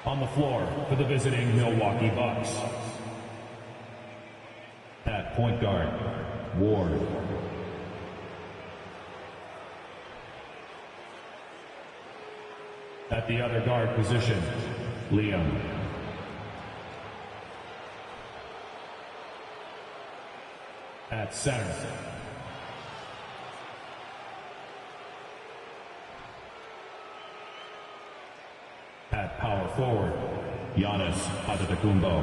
[SPEAKER 11] On the floor for the visiting Milwaukee Bucks. At point guard, Ward. At the other guard position, Liam. At center, at power forward, Giannis Antetokounmpo.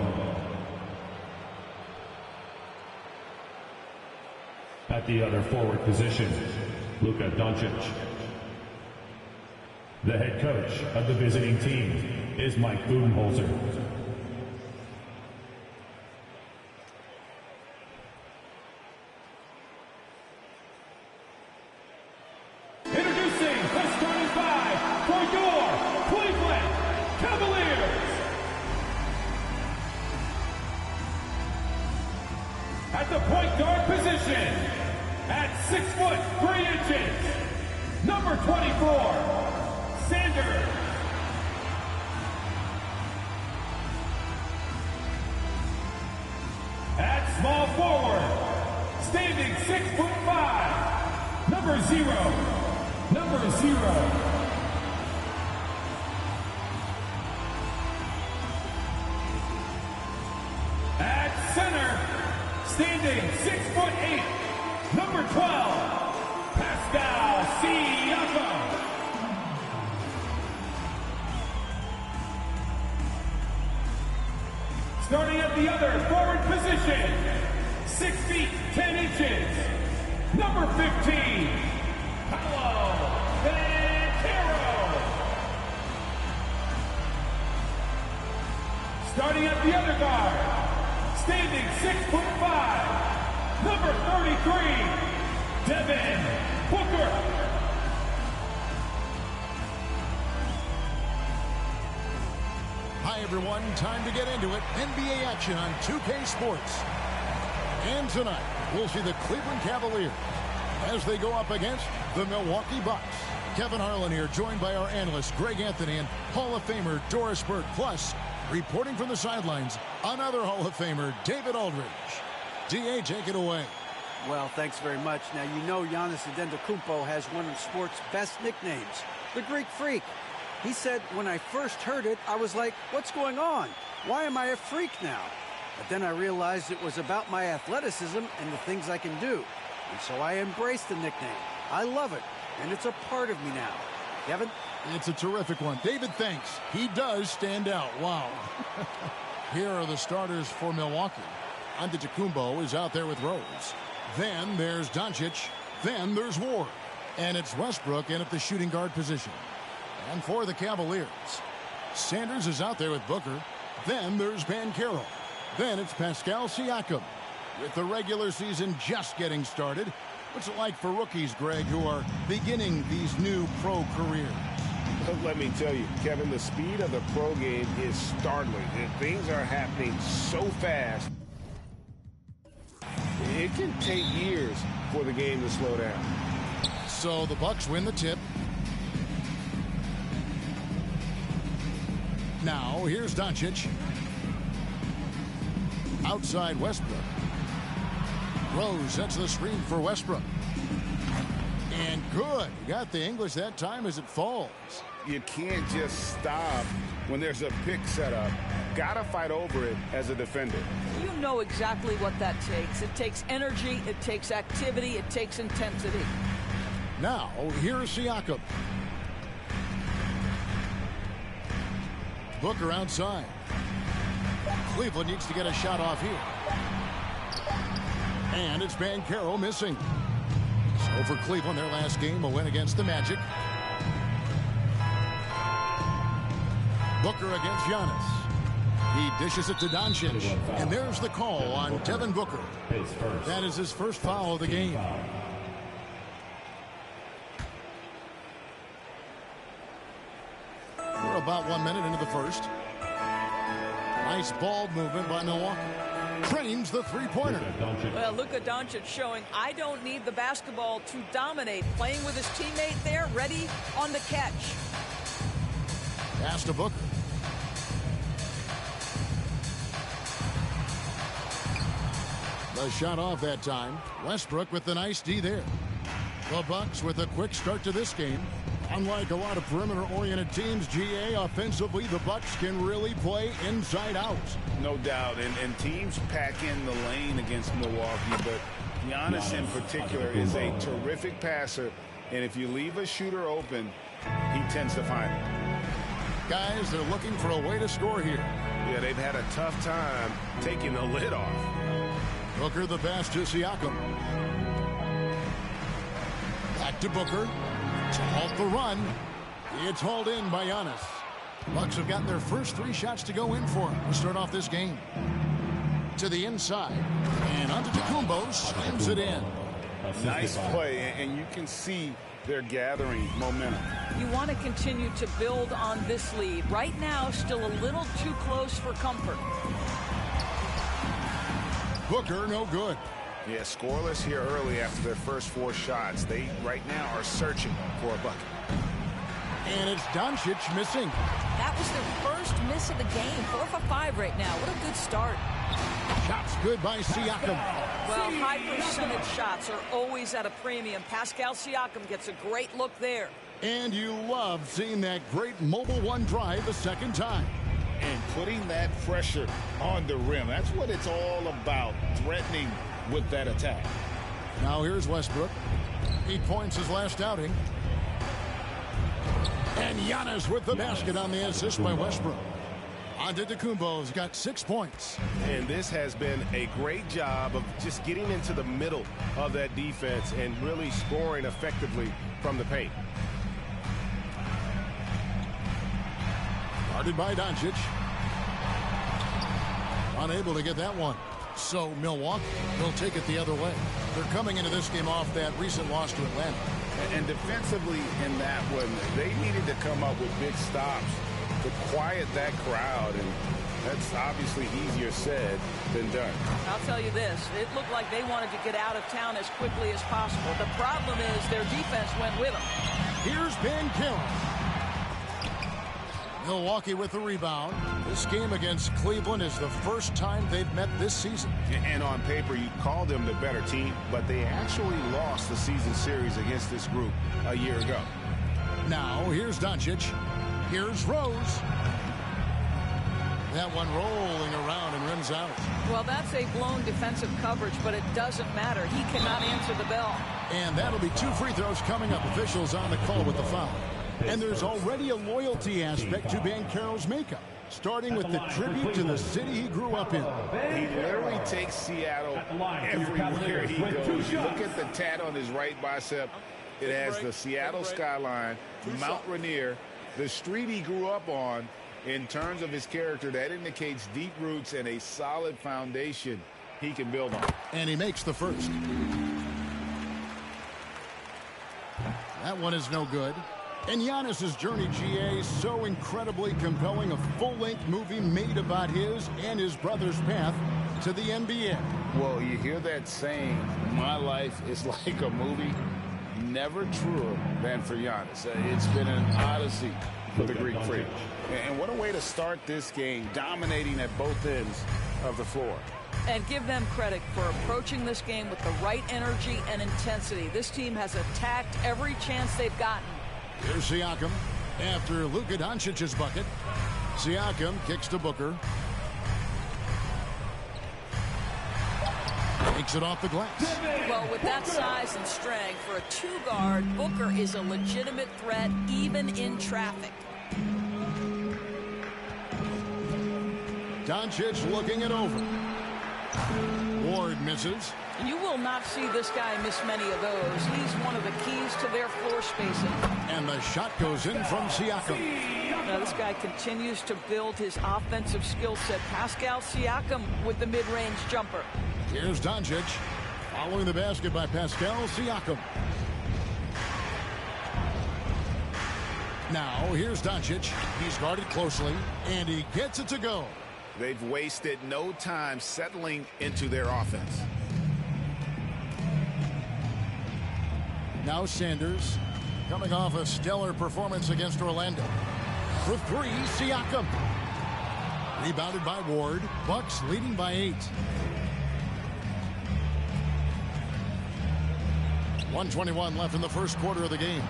[SPEAKER 11] At the other forward position, Luka Doncic. The head coach of the visiting team is Mike Budenholzer. Introducing the starting five for your Cleveland Cavaliers. At the point guard position, at 6'3", number 24, Sanders. At small forward, standing 6'5", number 0. At center, standing 6'8", number 12, Pascal Siakam. Starting at the other forward position, 6 feet 10 inches, number 15, Paolo Banchero. Starting at the other guard, standing 6'5", number 33, Devin Booker.
[SPEAKER 7] Hi, everyone. Time to get into it. NBA action on 2K Sports. And tonight, we'll see the Cleveland Cavaliers as they go up against the Milwaukee Bucks. Kevin Harlan here, joined by our analyst, Greg Anthony, and Hall of Famer Doris Burke. Plus, reporting from the sidelines, another Hall of Famer, David Aldridge. D.A., take it away.
[SPEAKER 10] Well, thanks very much. Now, you know Giannis Antetokounmpo has one of sports' best nicknames, the Greek Freak. He said, when I first heard it, I was like, what's going on? Why am I a freak now? But then I realized it was about my athleticism and the things I can do. And so I embraced the nickname. I love it, and it's a part of me now. Kevin?
[SPEAKER 7] It's a terrific one. David, thanks. He does stand out. Wow. Here are the starters for Milwaukee. Antetokounmpo is out there with Rose. Then there's Doncic. Then there's Ward. And it's Westbrook in at the shooting guard position. And for the Cavaliers, Sanders is out there with Booker. Then there's Banchero. Then it's Pascal Siakam. With the regular season just getting started, what's it like for rookies, Greg, who are beginning these new pro careers?
[SPEAKER 8] Let me tell you, Kevin, the speed of the pro game is startling. And things are happening so fast. It can take years for the game to slow down.
[SPEAKER 7] So the Bucks win the tip. Now, here's Doncic. Outside Westbrook. Rose sets the screen for Westbrook. And good. Got the English that time as it falls.
[SPEAKER 8] You can't just stop when there's a pick set up. Gotta fight over it as a defender.
[SPEAKER 13] You know exactly what that takes. It takes energy, it takes activity, it takes intensity.
[SPEAKER 7] Now, here's Siakam. Booker outside. Cleveland needs to get a shot off here. And it's Banchero missing. So for Cleveland, their last game, a win against the Magic. Booker against Giannis. He dishes it to Doncic. And there's the call on Devin Booker. That is his first foul of the game. We're about 1 minute into the first. Nice ball movement by Milwaukee. Trains the three-pointer.
[SPEAKER 13] Well, Luka Doncic showing I don't need the basketball to dominate. Playing with his teammate there, ready on the catch.
[SPEAKER 7] Pass to Booker. The shot off that time. Westbrook with the nice D there. The Bucks with a quick start to this game. Unlike a lot of perimeter-oriented teams, GA, offensively, the Bucks can really play inside out.
[SPEAKER 12] No doubt, and teams pack in the lane against Milwaukee, but Giannis in particular is a terrific passer, and if you leave a shooter open, he tends to find it.
[SPEAKER 7] Guys, they're looking for a way to score here.
[SPEAKER 8] Yeah, they've had a tough time taking the lid off.
[SPEAKER 7] Booker the pass to Siakam. Back to Booker. To halt the run. It's hauled in by Giannis. Bucks have got their first 3 shots to go in for him to start off this game. To the inside. And Antetokounmpo slams it in.
[SPEAKER 12] Nice play, and you can see they're gathering momentum.
[SPEAKER 13] You want to continue to build on this lead. Right now, still a little too close for comfort.
[SPEAKER 7] Booker, no good.
[SPEAKER 12] Yeah, scoreless here early after their first 4 shots. They, right now, are searching for a bucket.
[SPEAKER 7] And it's Doncic missing.
[SPEAKER 13] That was their first miss of the game. 4 for 5 right now. What a good start.
[SPEAKER 7] Shots good by Siakam.
[SPEAKER 13] Well, high percentage shots are always at a premium. Pascal Siakam gets a great look there.
[SPEAKER 7] And you love seeing that great mobile one drive a second time.
[SPEAKER 12] And putting that pressure on the rim. That's what it's all about, threatening with that attack.
[SPEAKER 7] Now here's Westbrook. 8 points his last outing. And Giannis with the basket on the assist by Westbrook. Antetokounmpo's got 6 points.
[SPEAKER 8] And this has been a great job of just getting into the middle of that defense and really scoring effectively from the paint.
[SPEAKER 7] Guarded by Doncic. Unable to get that one. So Milwaukee will take it the other way. They're coming into this game off that recent loss to Atlanta.
[SPEAKER 12] And defensively in that one, they needed to come up with big stops to quiet that crowd, and that's obviously easier said than done.
[SPEAKER 13] I'll tell you this, it looked like they wanted to get out of town as quickly as possible. The problem is their defense went with them.
[SPEAKER 7] Here's Banchero. Milwaukee with the rebound. This game against Cleveland is the first time they've met this season.
[SPEAKER 12] And on paper, you call them the better team, but they actually lost the season series against this group a year ago.
[SPEAKER 7] Now, here's Doncic. Here's Rose. That one rolling around and rims out.
[SPEAKER 13] Well, that's a blown defensive coverage, but it doesn't matter. He cannot answer the bell.
[SPEAKER 7] And that'll be 2 free throws coming up. Officials on the call with the foul. And there's already a loyalty aspect to Banchero's makeup, starting with the tribute to the city he grew up in.
[SPEAKER 12] He literally takes Seattle everywhere he goes. You look at the tat on his right bicep. It has the Seattle skyline, Mount Rainier, the street he grew up on. In terms of his character, that indicates deep roots and a solid foundation he can build on.
[SPEAKER 7] And he makes the first. That one is no good. And Giannis's journey, GA, is so incredibly compelling. A full-length movie made about his and his brother's path to the NBA.
[SPEAKER 12] Well, you hear that saying, my life is like a movie. Never truer than for Giannis. It's been an odyssey for the Greek freak. And what a way to start this game, dominating at both ends of the floor.
[SPEAKER 13] And give them credit for approaching this game with the right energy and intensity. This team has attacked every chance they've gotten.
[SPEAKER 7] Here's Siakam after Luka Doncic's bucket. Siakam kicks to Booker. Takes it off the glass.
[SPEAKER 13] Well, with that size and strength for a 2-guard, Booker is a legitimate threat even in traffic.
[SPEAKER 7] Doncic looking it over. Ward misses.
[SPEAKER 13] You will not see this guy miss many of those. He's one of the keys to their floor spacing.
[SPEAKER 7] And the shot goes in from Siakam.
[SPEAKER 13] Now this guy continues to build his offensive skill set. Pascal Siakam with the mid-range jumper.
[SPEAKER 7] Here's Doncic following the basket by Pascal Siakam. Now here's Doncic. He's guarded closely and he gets it to go.
[SPEAKER 12] They've wasted no time settling into their offense.
[SPEAKER 7] Now Sanders coming off a stellar performance against Orlando. For 3, Siakam. Rebounded by Ward. Bucks leading by 8. 1:21 left in the first quarter of the game.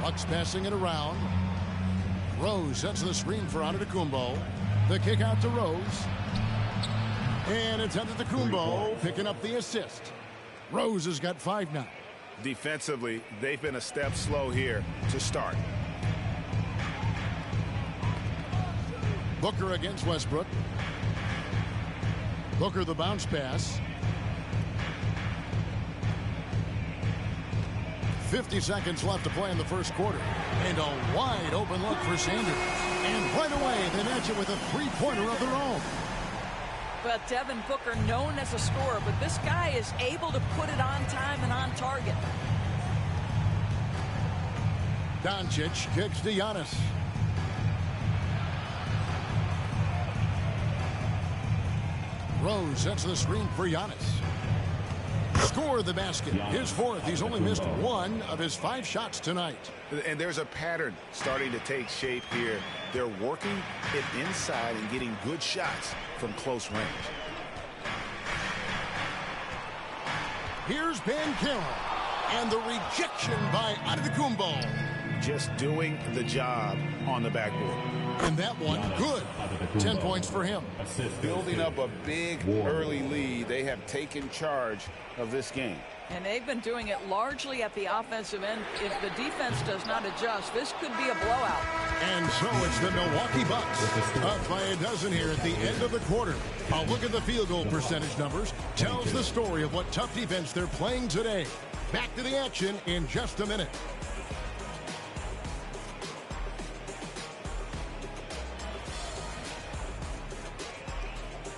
[SPEAKER 7] Bucks passing it around. Rose sets the screen for Antetokounmpo. The kick out to Rose. And it's Antetokounmpo picking up the assist. Rose has got 5 now.
[SPEAKER 12] Defensively, they've been a step slow here to start.
[SPEAKER 7] Booker against Westbrook. Booker the bounce pass. 50 seconds left to play in the first quarter. And a wide open look for Sanders. And right away, they match it with a three-pointer of their own.
[SPEAKER 13] But Devin Booker, known as a scorer, but this guy is able to put it on time and on target.
[SPEAKER 7] Doncic kicks to Giannis. Rose sets the screen for Giannis. Score the basket. His 4th. He's only missed 1 of his 5 shots tonight.
[SPEAKER 12] And there's a pattern starting to take shape here. They're working it inside and getting good shots from close range.
[SPEAKER 7] Here's Banchero. And the rejection by Antetokounmpo.
[SPEAKER 12] Just doing the job on the backboard.
[SPEAKER 7] And that one, good. 10 points for him.
[SPEAKER 12] Building up a big early lead. They have taken charge of this game.
[SPEAKER 13] And they've been doing it largely at the offensive end. If the defense does not adjust, this could be a blowout.
[SPEAKER 7] And so it's the Milwaukee Bucks up by a dozen here at the end of the quarter. A look at the field goal percentage numbers tells the story of what tough defense they're playing today. Back to the action in just a minute.